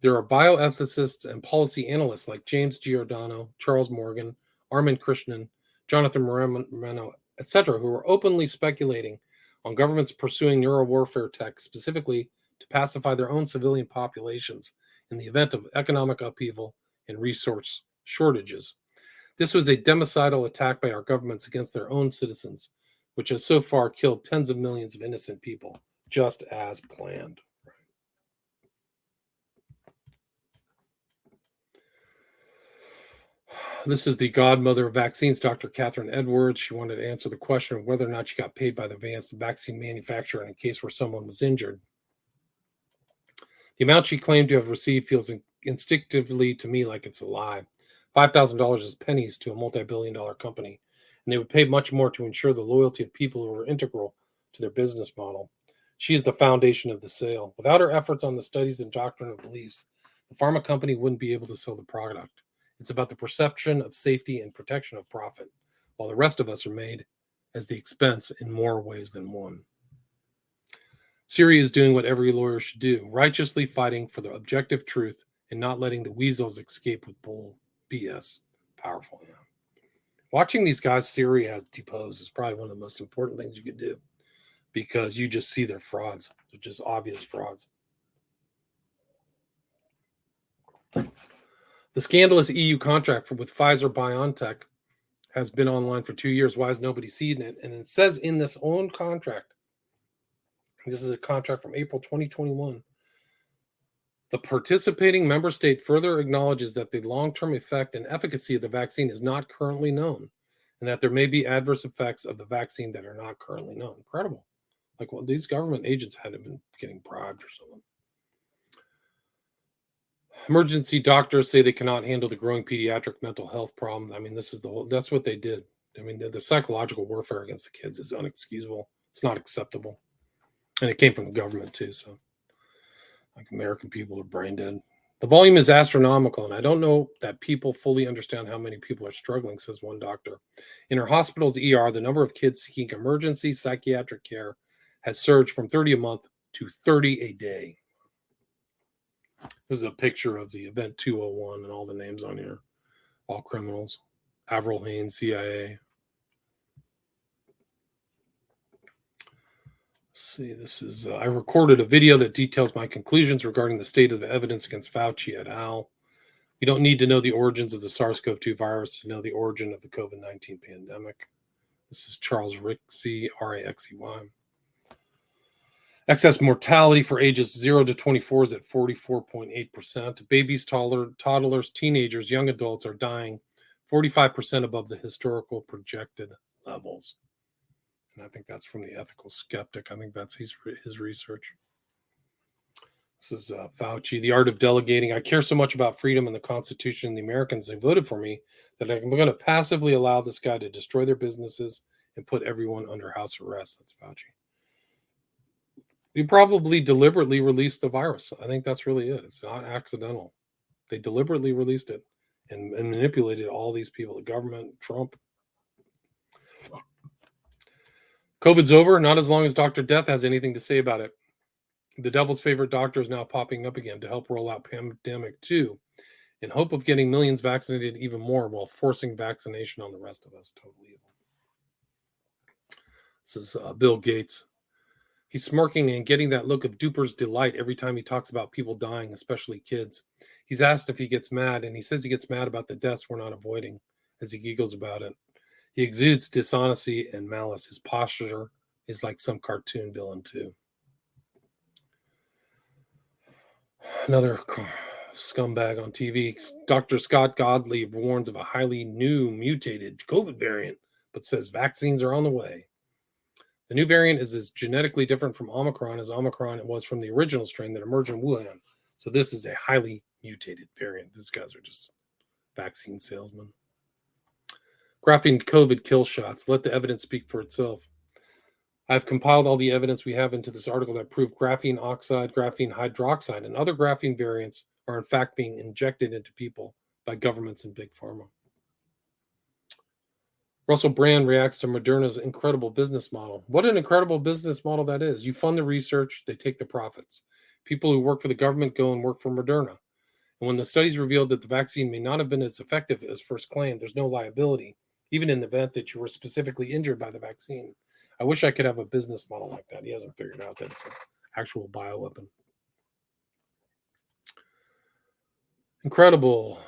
There are bioethicists and policy analysts like James Giordano, Charles Morgan, Armin Krishnan, Jonathan Moreno, etc., who are openly speculating on governments pursuing neurowarfare tech specifically to pacify their own civilian populations in the event of economic upheaval and resource shortages. This was a democidal attack by our governments against their own citizens, which has so far killed tens of millions of innocent people, just as planned. This is the godmother of vaccines, Dr. Catherine Edwards. She wanted to answer the question of whether or not she got paid by the vaccine manufacturer in a case where someone was injured. The amount she claimed to have received feels instinctively to me like it's a lie. $5,000 is pennies to a multi-billion-dollar company, and they would pay much more to ensure the loyalty of people who are integral to their business model. She is the foundation of the sale. Without her efforts on the studies and doctrine of beliefs, the pharma company wouldn't be able to sell the product. It's about the perception of safety and protection of profit, while the rest of us are made as the expense in more ways than one. Siri is doing what every lawyer should do, righteously fighting for the objective truth and not letting the weasels escape with bull BS. Powerful, yeah. Watching these guys Siri has deposed is probably one of the most important things you could do, because you just see they're frauds. They're just obvious frauds. The scandalous EU contract with Pfizer-BioNTech has been online for 2 years. Why has nobody seen it? And it says in this own contract, this is a contract from April 2021, the participating member state further acknowledges that the long-term effect and efficacy of the vaccine is not currently known, and that there may be adverse effects of the vaccine that are not currently known. Incredible. Like, well, these government agents had to have been getting bribed or something. Emergency doctors say they cannot handle the growing pediatric mental health problem. I mean, this is that's what they did. I mean, the psychological warfare against the kids is unexcusable. It's not acceptable. And it came from the government too. So like, American people are brain dead. The volume is astronomical, and I don't know that people fully understand how many people are struggling, says one doctor. In her hospital's ER, the number of kids seeking emergency psychiatric care has surged from 30 a month to 30 a day. This is a picture of the Event 201 and all the names on here. All criminals. Avril Haines, CIA. Let's see, this is, I recorded a video that details my conclusions regarding the state of the evidence against Fauci et al. We don't need to know the origins of the SARS-CoV-2 virus to know the origin of the COVID-19 pandemic. This is Charles Rixey, R-A-X-E-Y. Excess mortality for ages 0 to 24 is at 44.8%. Babies, toddlers, teenagers, young adults are dying 45% above the historical projected levels. And I think that's from the Ethical Skeptic. I think that's his research. This is Fauci, The Art of Delegating. I care so much about freedom and the Constitution and the Americans that voted for me that I'm going to passively allow this guy to destroy their businesses and put everyone under house arrest. That's Fauci. They probably deliberately released the virus. I think that's really it. It's not accidental. They deliberately released it and manipulated all these people, the government, Trump. COVID's over, not as long as Dr. Death has anything to say about it. The devil's favorite doctor is now popping up again to help roll out Pandemic 2 in hope of getting millions vaccinated even more while forcing vaccination on the rest of us. Totally evil. This is Bill Gates. He's smirking and getting that look of duper's delight every time he talks about people dying, especially kids. He's asked if he gets mad, and he says he gets mad about the deaths we're not avoiding as he giggles about it. He exudes dishonesty and malice. His posture is like some cartoon villain, too. Another scumbag on TV. Dr. Scott Godley warns of a highly new mutated COVID variant, but says vaccines are on the way. The new variant is as genetically different from Omicron as Omicron was from the original strain that emerged in Wuhan. So this is a highly mutated variant. These guys are just vaccine salesmen. Graphene COVID kill shots. Let the evidence speak for itself. I've compiled all the evidence we have into this article that prove graphene oxide, graphene hydroxide, and other graphene variants are in fact being injected into people by governments and big pharma. Russell Brand reacts to Moderna's incredible business model. What an incredible business model that is. You fund the research, they take the profits. People who work for the government go and work for Moderna. And when the studies revealed that the vaccine may not have been as effective as first claimed, there's no liability, even in the event that you were specifically injured by the vaccine. I wish I could have a business model like that. He hasn't figured out that it's an actual bioweapon. Incredible.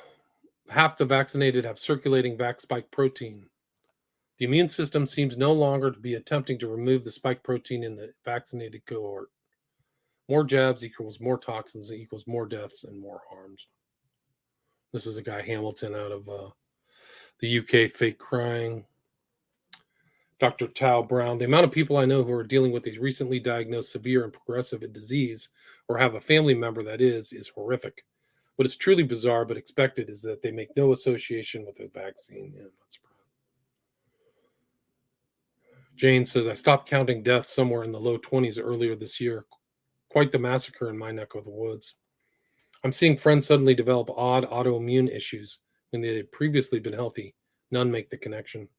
Half the vaccinated have circulating spike protein. The immune system seems no longer to be attempting to remove the spike protein in the vaccinated cohort. More jabs equals more toxins equals more deaths and more harms. This is a guy, Hamilton, out of the UK, fake crying. Dr. Tao Brown, the amount of people I know who are dealing with a recently diagnosed severe and progressive disease or have a family member that is horrific. What is truly bizarre but expected is that they make no association with the vaccine. Yeah, that's Jane says, I stopped counting deaths somewhere in the low 20s earlier this year. Quite the massacre in my neck of the woods. I'm seeing friends suddenly develop odd autoimmune issues when they had previously been healthy. None make the connection.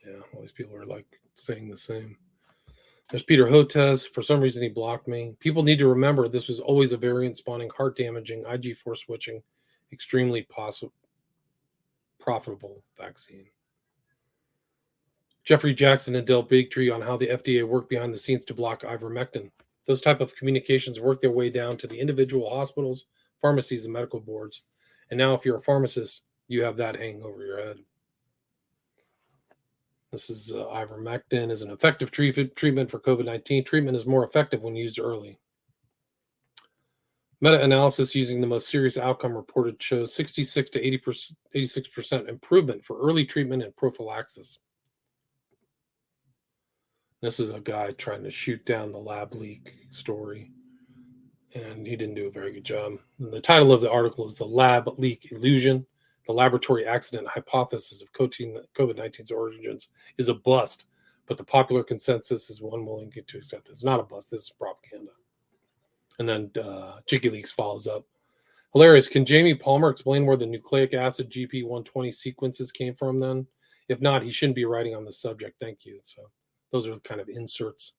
Yeah, all these people are like saying the same. There's Peter Hotez. For some reason, he blocked me. People need to remember this was always a variant spawning, heart damaging, IG4 switching, extremely profitable vaccine. Jeffrey Jackson and Del Bigtree on how the FDA worked behind the scenes to block ivermectin. Those type of communications work their way down to the individual hospitals, pharmacies, and medical boards. And now if you're a pharmacist, you have that hanging over your head. This is ivermectin is an effective treatment for COVID-19. Treatment is more effective when used early. Meta-analysis using the most serious outcome reported shows 66 to 86% improvement for early treatment and prophylaxis. This is a guy trying to shoot down the lab leak story, and he didn't do a very good job. And the title of the article is The Lab Leak Illusion. The laboratory accident hypothesis of COVID-19's origins is a bust, but the popular consensus is one willing to accept it. It's not a bust. This is propaganda. And then WikiLeaks follows up. Hilarious. Can Jamie Palmer explain where the nucleic acid GP120 sequences came from then? If not, he shouldn't be writing on this subject. Thank you. So those are kind of inserts.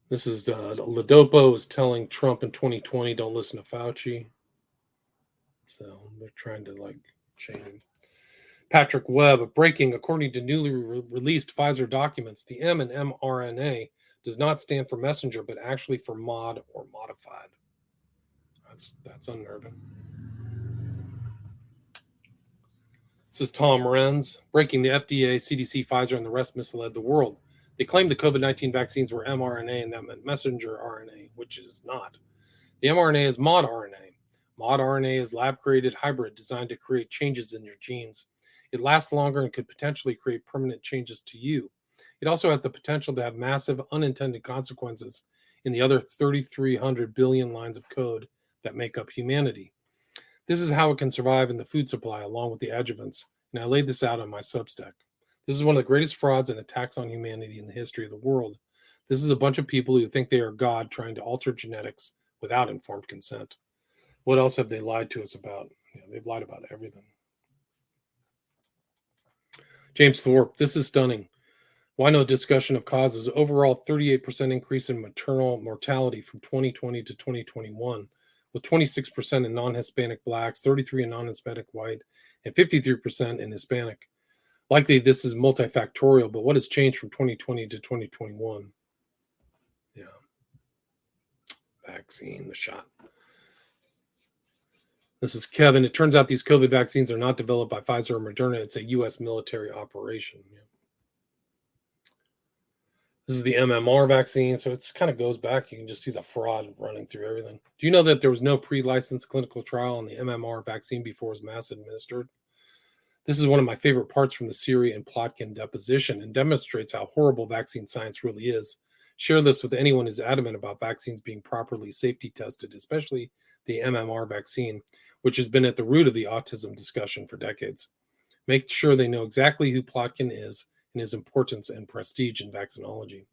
This is Ladopo is telling Trump in 2020, don't listen to Fauci. So they're trying to like chain him. Patrick Webb, breaking, according to newly released Pfizer documents, the M in mRNA does not stand for messenger, but actually for mod or modified. That's unnerving. This is Tom Renz, breaking, the FDA, CDC, Pfizer, and the rest misled the world. They claimed the COVID-19 vaccines were mRNA and that meant messenger RNA, which it is not. The mRNA is mod RNA. Mod RNA is lab-created hybrid designed to create changes in your genes. It lasts longer and could potentially create permanent changes to you. It also has the potential to have massive unintended consequences in the other 3,300 billion lines of code that make up humanity. This is how it can survive in the food supply along with the adjuvants, and I laid this out on my Substack. This is one of the greatest frauds and attacks on humanity in the history of the world. This is a bunch of people who think they are God trying to alter genetics without informed consent. What else have they lied to us about? They've lied about everything. James Thorpe, this is stunning. Why no discussion of causes? Overall, 38% increase in maternal mortality from 2020 to 2021, with 26% in non-Hispanic blacks, 33% in non-Hispanic white, and 53% in Hispanic. Likely this is multifactorial, but what has changed from 2020 to 2021? Yeah. Vaccine, the shot. This is Kevin. It turns out these COVID vaccines are not developed by Pfizer or Moderna. It's a U.S. military operation. Yeah. This is the MMR vaccine. So it kind of goes back. You can just see the fraud running through everything. Do you know that there was no pre-licensed clinical trial on the MMR vaccine before it was mass administered? This is one of my favorite parts from the Siri and Plotkin deposition and demonstrates how horrible vaccine science really is. Share this with anyone who's adamant about vaccines being properly safety tested, especially the MMR vaccine, which has been at the root of the autism discussion for decades. Make sure they know exactly who Plotkin is and his importance and prestige in vaccinology.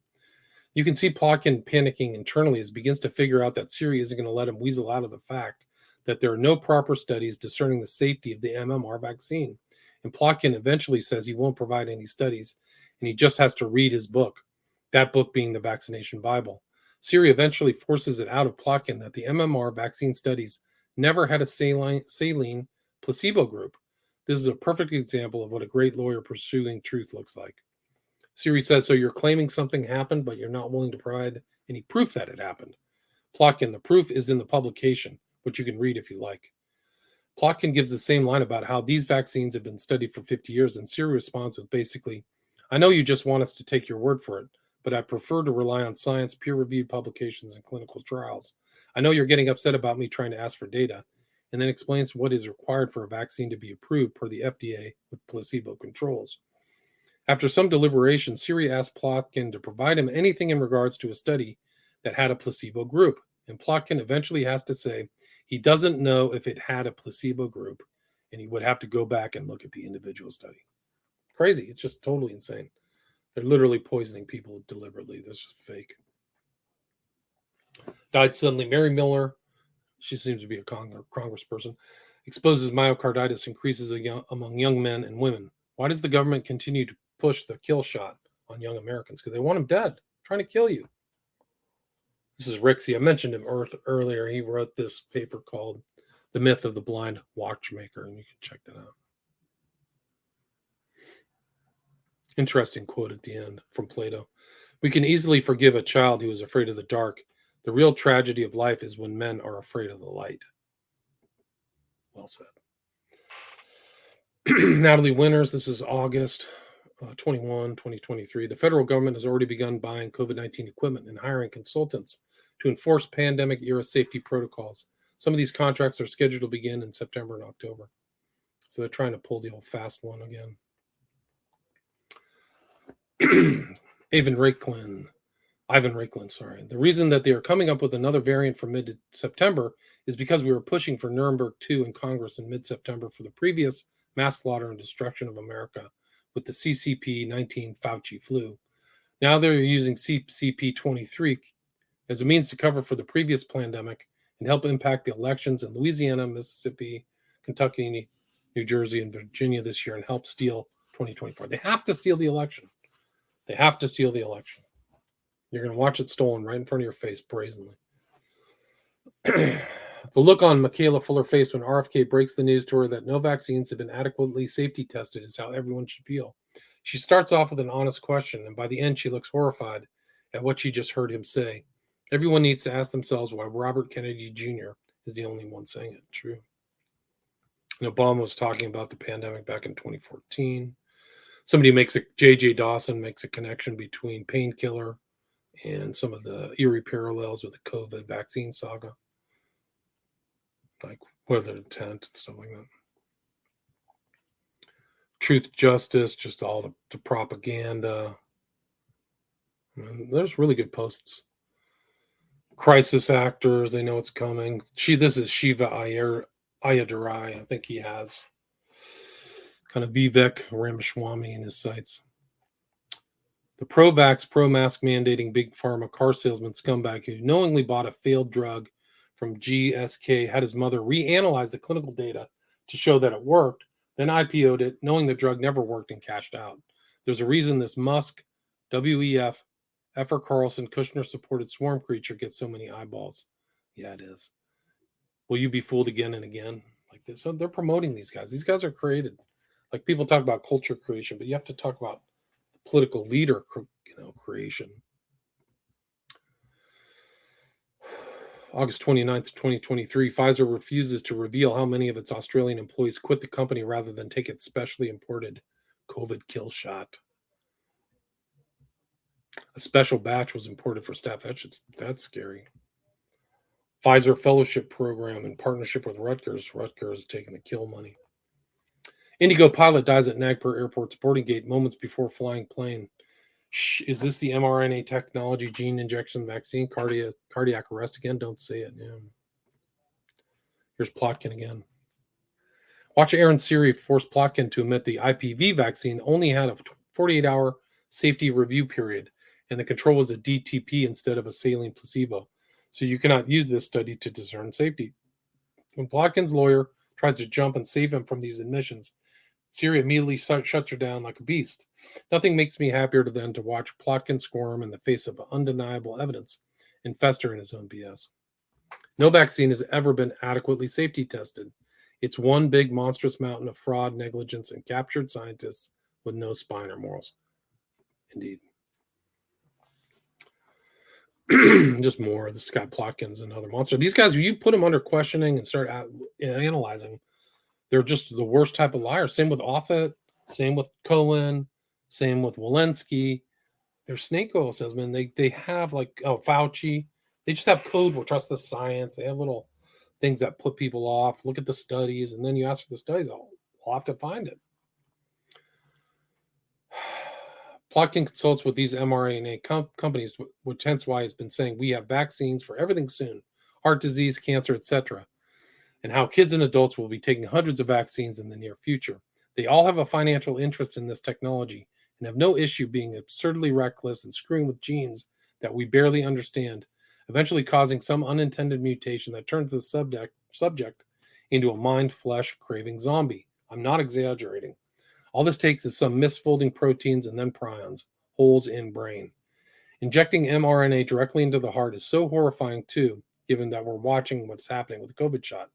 You can see Plotkin panicking internally as he begins to figure out that Siri isn't going to let him weasel out of the fact that there are no proper studies discerning the safety of the MMR vaccine. And Plotkin eventually says he won't provide any studies, and he just has to read his book, that book being the Vaccination Bible. Siri eventually forces it out of Plotkin that the MMR vaccine studies never had a saline placebo group. This is a perfect example of what a great lawyer pursuing truth looks like. Siri says, so you're claiming something happened, but you're not willing to provide any proof that it happened. Plotkin, the proof is in the publication, which you can read if you like. Plotkin gives the same line about how these vaccines have been studied for 50 years, and Siri responds with basically, I know you just want us to take your word for it, but I prefer to rely on science, peer-reviewed publications, and clinical trials. I know you're getting upset about me trying to ask for data, and then explains what is required for a vaccine to be approved per the FDA with placebo controls. After some deliberation, Siri asked Plotkin to provide him anything in regards to a study that had a placebo group, and Plotkin eventually has to say he doesn't know if it had a placebo group, and he would have to go back and look at the individual study. Crazy. It's just totally insane. They're literally poisoning people deliberately. This is fake. Died suddenly. Mary Miller, she seems to be a congressperson, exposes myocarditis increases among young men and women. Why does the government continue to push the kill shot on young Americans? Because they want them dead, trying to kill you. This is Rixey. I mentioned him earlier. He wrote this paper called The Myth of the Blind Watchmaker, and you can check that out. Interesting quote at the end from Plato. We can easily forgive a child who is afraid of the dark. The real tragedy of life is when men are afraid of the light. Well said. Natalie Winters, this is August 21, 2023. The federal government has already begun buying COVID-19 equipment and hiring consultants to enforce pandemic-era safety protocols. Some of these contracts are scheduled to begin in September and October. So they're trying to pull the old fast one again. Ivan Raiklin, The reason that they are coming up with another variant for mid-September is because we were pushing for Nuremberg 2 in Congress in mid-September for the previous mass slaughter and destruction of America with the CCP-19 Fauci flu. Now they're using CCP-23 as a means to cover for the previous pandemic and help impact the elections in Louisiana, Mississippi, Kentucky, New Jersey, and Virginia this year and help steal 2024. They have to steal the election. They have to steal the election. You're going to watch it stolen right in front of your face brazenly. The look on Michaela Fuller's face when RFK breaks the news to her that no vaccines have been adequately safety tested is how everyone should feel. She starts off with an honest question, and by the end, she looks horrified at what she just heard him say. Everyone needs to ask themselves why Robert Kennedy Jr. is the only one saying it. True. And Obama was talking about the pandemic back in 2014. J.J. Dawson makes a connection between painkiller and some of the eerie parallels with the COVID vaccine saga. Like weather intent and stuff like that. Truth, justice, just all the propaganda. And there's really good posts. Crisis actors, they know it's coming. This is Shiva Ayyadurai. I think he has kind of Vivek Ramaswamy in his sites. The pro-vax, pro-mask mandating big pharma car salesman scumbag who knowingly bought a failed drug from GSK had his mother reanalyze the clinical data to show that it worked, then IPO'd it, knowing the drug never worked and cashed out. There's a reason this Musk, WEF, Effer Carlson, Kushner-supported swarm creature gets so many eyeballs. Yeah, it is. Will you be fooled again and again? Like this? So they're promoting these guys. These guys are created. Like people talk about culture creation, but you have to talk about political leader, creation. August 29th, 2023, Pfizer refuses to reveal how many of its Australian employees quit the company rather than take its specially imported COVID kill shot. A special batch was imported for staff. That's scary. Pfizer fellowship program in partnership with Rutgers. Rutgers taking the kill money. Indigo pilot dies at Nagpur Airport's boarding gate moments before flying plane. Is this the mRNA technology gene injection vaccine? Cardiac arrest again? Don't say it. Yeah. Here's Plotkin again. Watch Aaron Siri force Plotkin to admit the IPV vaccine only had a 48-hour safety review period and the control was a DTP instead of a saline placebo. So you cannot use this study to discern safety. When Plotkin's lawyer tries to jump and save him from these admissions, Siri immediately shuts her down like a beast. Nothing makes me happier than to watch Plotkin squirm in the face of undeniable evidence and fester in his own BS. No vaccine has ever been adequately safety tested. It's one big monstrous mountain of fraud, negligence, and captured scientists with no spine or morals. Indeed. Just more. This guy Plotkin's another monster. These guys, you put them under questioning and start analyzing, they're just the worst type of liars. Same with Offit, same with Cohen, same with Walensky. They're snake oil salesmen. They have like, Fauci. They just have code. We'll trust the science. They have little things that put people off. Look at the studies, and then you ask for the studies. I'll have to find it. Plotkin consults with these mRNA companies, which hence why he's been saying we have vaccines for everything soon, heart disease, cancer, etc., and how kids and adults will be taking hundreds of vaccines in the near future. They all have a financial interest in this technology and have no issue being absurdly reckless and screwing with genes that we barely understand, eventually causing some unintended mutation that turns the subject into a mind-flesh craving zombie. I'm not exaggerating. All this takes is some misfolding proteins and then prions, holes in brain. Injecting mRNA directly into the heart is so horrifying too, given that we're watching what's happening with the COVID shot.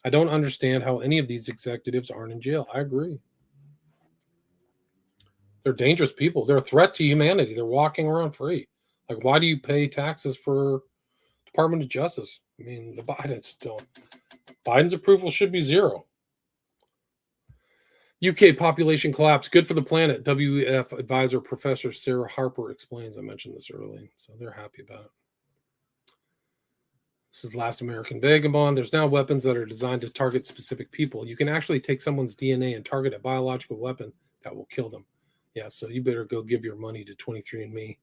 I don't understand how any of these executives aren't in jail. I agree. They're dangerous people. They're a threat to humanity. They're walking around free. Like, why do you pay taxes for Department of Justice? I mean, the Bidens don't. Biden's approval should be zero. UK population collapse. Good for the planet. WEF advisor Professor Sarah Harper explains. I mentioned this early, so they're happy about it. This is Last American Vagabond. There's now weapons that are designed to target specific people. You can actually take someone's DNA and target a biological weapon that will kill them. Yeah, so you better go give your money to 23andMe.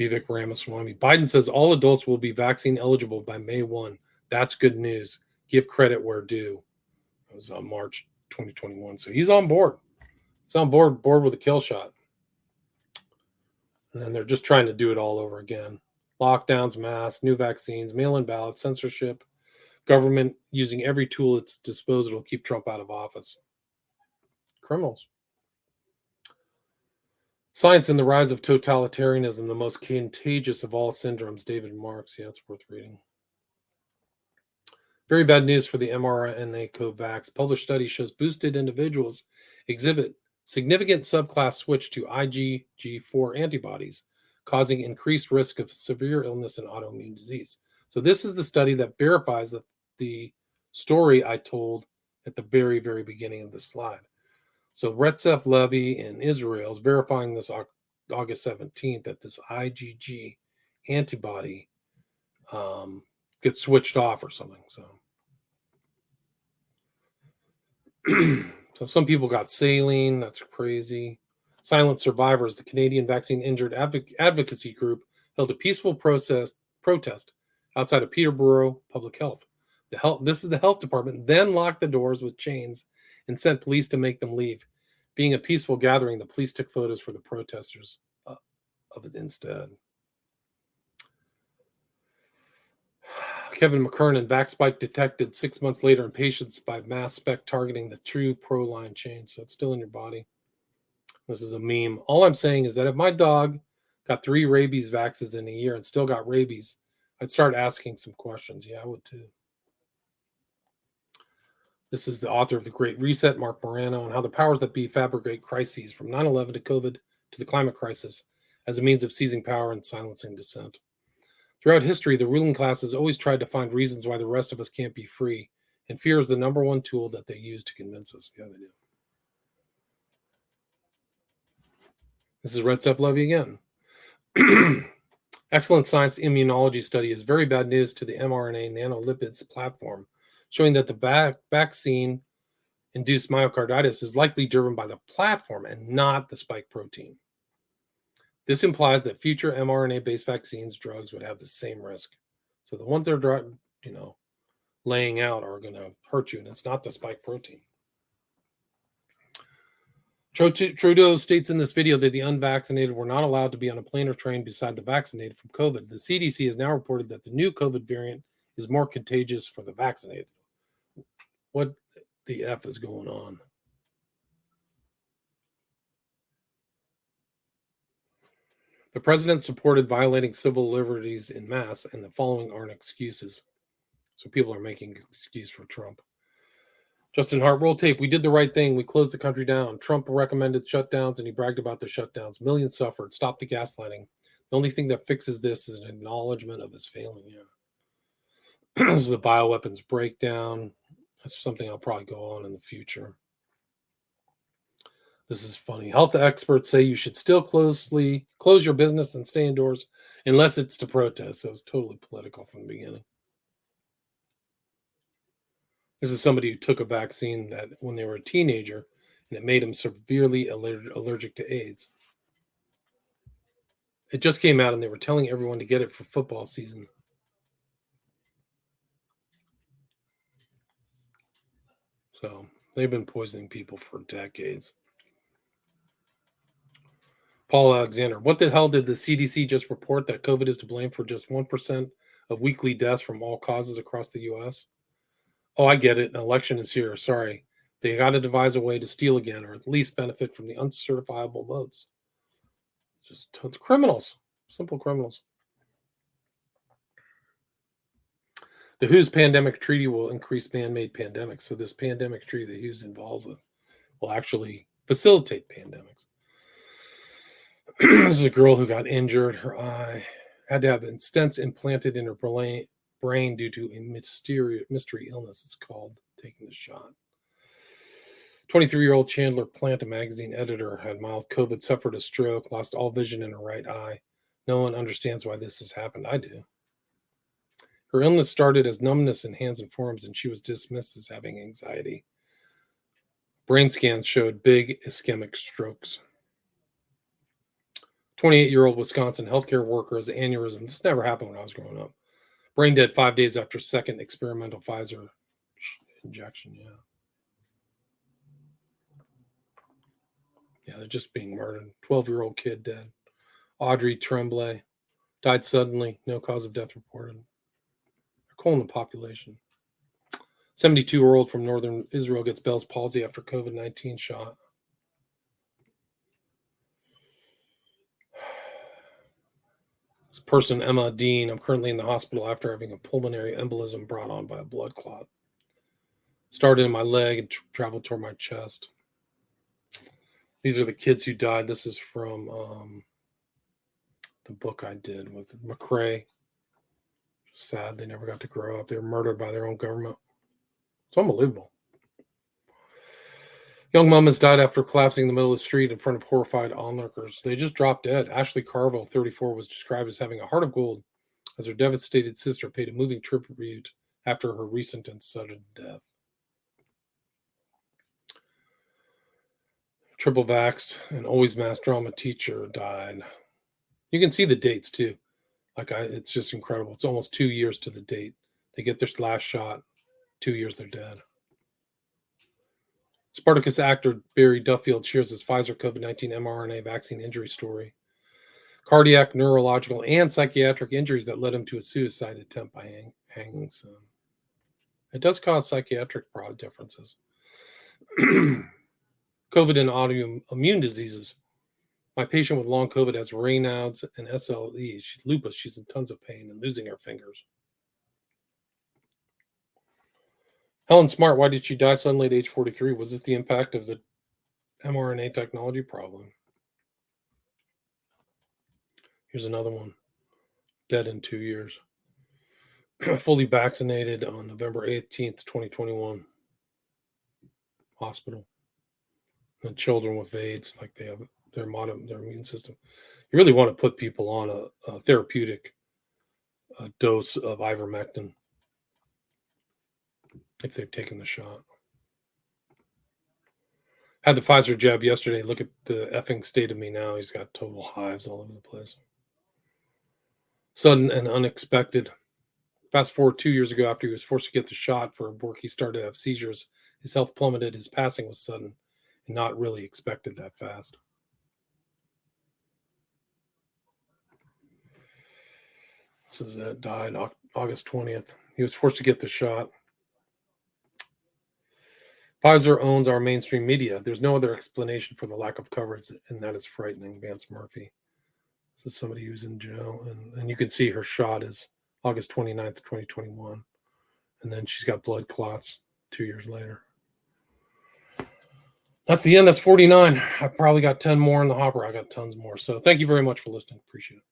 Vivek Ramaswamy. Biden says all adults will be vaccine eligible by May 1. That's good news. Give credit where due. It was on March 2021. So he's on board. He's on board with a kill shot. And then they're just trying to do it all over again. Lockdowns, masks, new vaccines, mail-in ballots, censorship, government using every tool at its disposal to keep Trump out of office. Criminals. Science and the Rise of Totalitarianism, the most contagious of all syndromes. David Marks. Yeah, it's worth reading. Very bad news for the mRNA COVAX. Published study shows boosted individuals exhibit significant subclass switch to IgG4 antibodies, causing increased risk of severe illness and autoimmune disease. So this is the study that verifies that the story I told at the very, very beginning of the slide. So Retsef Levy in Israel is verifying this August 17th that this IgG antibody gets switched off or something. So some people got saline. That's crazy. Silent Survivors, the Canadian Vaccine Injured Advocacy Group, held a peaceful protest outside of Peterborough Public Health. This is the health department, then locked the doors with chains and sent police to make them leave. Being a peaceful gathering, the police took photos for the protesters of it instead. Kevin McKernan, backspike detected 6 months later in patients by mass spec targeting the true Proline chain. So it's still in your body. This is a meme. All I'm saying is that if my dog got 3 rabies vaccines in a year and still got rabies, I'd start asking some questions. Yeah, I would too. This is the author of The Great Reset, Mark Morano, on how the powers that be fabricate crises from 9/11 to COVID to the climate crisis as a means of seizing power and silencing dissent. Throughout history, the ruling class has always tried to find reasons why the rest of us can't be free, and fear is the number one tool that they use to convince us. Yeah, they do. This is Retsef Levy again. Excellent science immunology study is very bad news to the mRNA nanolipids platform, showing that the vaccine-induced myocarditis is likely driven by the platform and not the spike protein. This implies that future mRNA-based vaccines drugs would have the same risk. So the ones that are, laying out are going to hurt you, and it's not the spike protein. Trudeau states in this video that the unvaccinated were not allowed to be on a plane or train beside the vaccinated from COVID. The CDC has now reported that the new COVID variant is more contagious for the vaccinated. What the F is going on? The president supported violating civil liberties in mass, and the following aren't excuses. So people are making an excuse for Trump. Justin Hart, roll tape. We did the right thing. We closed the country down. Trump recommended shutdowns, and he bragged about the shutdowns. Millions suffered. Stop the gaslighting. The only thing that fixes this is an acknowledgement of his failing. Yeah. This is the bioweapons breakdown. That's something I'll probably go on in the future. This is funny. Health experts say you should still close your business and stay indoors unless it's to protest. So it was totally political from the beginning. This is somebody who took a vaccine that when they were a teenager, and it made them severely allergic to AIDS. It just came out, and they were telling everyone to get it for football season. So they've been poisoning people for decades. Paul Alexander, what the hell did the CDC just report that COVID is to blame for just 1% of weekly deaths from all causes across the U.S.? Oh, I get it. An election is here. Sorry. They got to devise a way to steal again, or at least benefit from the uncertifiable votes. Just criminals. Simple criminals. The WHO's pandemic treaty will increase man-made pandemics. So this pandemic treaty that WHO's involved with will actually facilitate pandemics. This is a girl who got injured. Her eye had to have stents implanted in her brain due to a mystery illness. It's called taking the shot. 23-year-old Chandler Plant, a magazine editor, had mild COVID, suffered a stroke, lost all vision in her right eye. No one understands why this has happened. I do. Her illness started as numbness in hands and forearms, and she was dismissed as having anxiety. Brain scans showed big ischemic strokes. 28-year-old Wisconsin healthcare worker has aneurysm. This never happened when I was growing up. Brain dead 5 days after second experimental Pfizer injection. Yeah, they're just being murdered. 12-year-old kid dead. Audrey Tremblay died suddenly. No cause of death reported. They're calling the population. 72-year-old from northern Israel gets Bell's palsy after COVID-19 shot. This person, Emma Dean, I'm currently in the hospital after having a pulmonary embolism brought on by a blood clot. Started in my leg and traveled toward my chest. These are the kids who died. This is from the book I did with McRae. Sad they never got to grow up. They were murdered by their own government. It's unbelievable. Young mom has died after collapsing in the middle of the street in front of horrified onlookers. They just dropped dead. Ashley Carville, 34, was described as having a heart of gold as her devastated sister paid a moving tribute after her recent and sudden death. Triple vaxxed and always mass drama teacher died. You can see the dates too. It's just incredible. It's almost 2 years to the date. They get their last shot. 2 years, they're dead. Spartacus actor Barry Duffield shares his Pfizer COVID-19 mRNA vaccine injury story. Cardiac, neurological, and psychiatric injuries that led him to a suicide attempt by hanging. So it does cause psychiatric differences. COVID and autoimmune diseases. My patient with long COVID has Raynaud's and SLE. She's lupus. She's in tons of pain and losing her fingers. Helen Smart, why did she die suddenly at age 43? Was this the impact of the mRNA technology problem? Here's another one. Dead in 2 years. Fully vaccinated on November 18th, 2021. Hospital. And children with AIDS, like they have their immune system. You really want to put people on a therapeutic dose of ivermectin if they've taken the shot. Had the Pfizer jab yesterday. Look at the effing state of me now. He's got total hives all over the place. Sudden and unexpected. Fast forward 2 years ago, after he was forced to get the shot for work, he started to have seizures. His health plummeted. His passing was sudden. and not really expected that fast. This is it. Died August 20th. He was forced to get the shot. Pfizer owns our mainstream media. There's no other explanation for the lack of coverage, and that is frightening. Vance Murphy. This is somebody who's in jail, and you can see her shot is August 29th, 2021. And then she's got blood clots 2 years later. That's the end. That's 49. I probably got 10 more in the hopper. I got tons more. So thank you very much for listening. Appreciate it.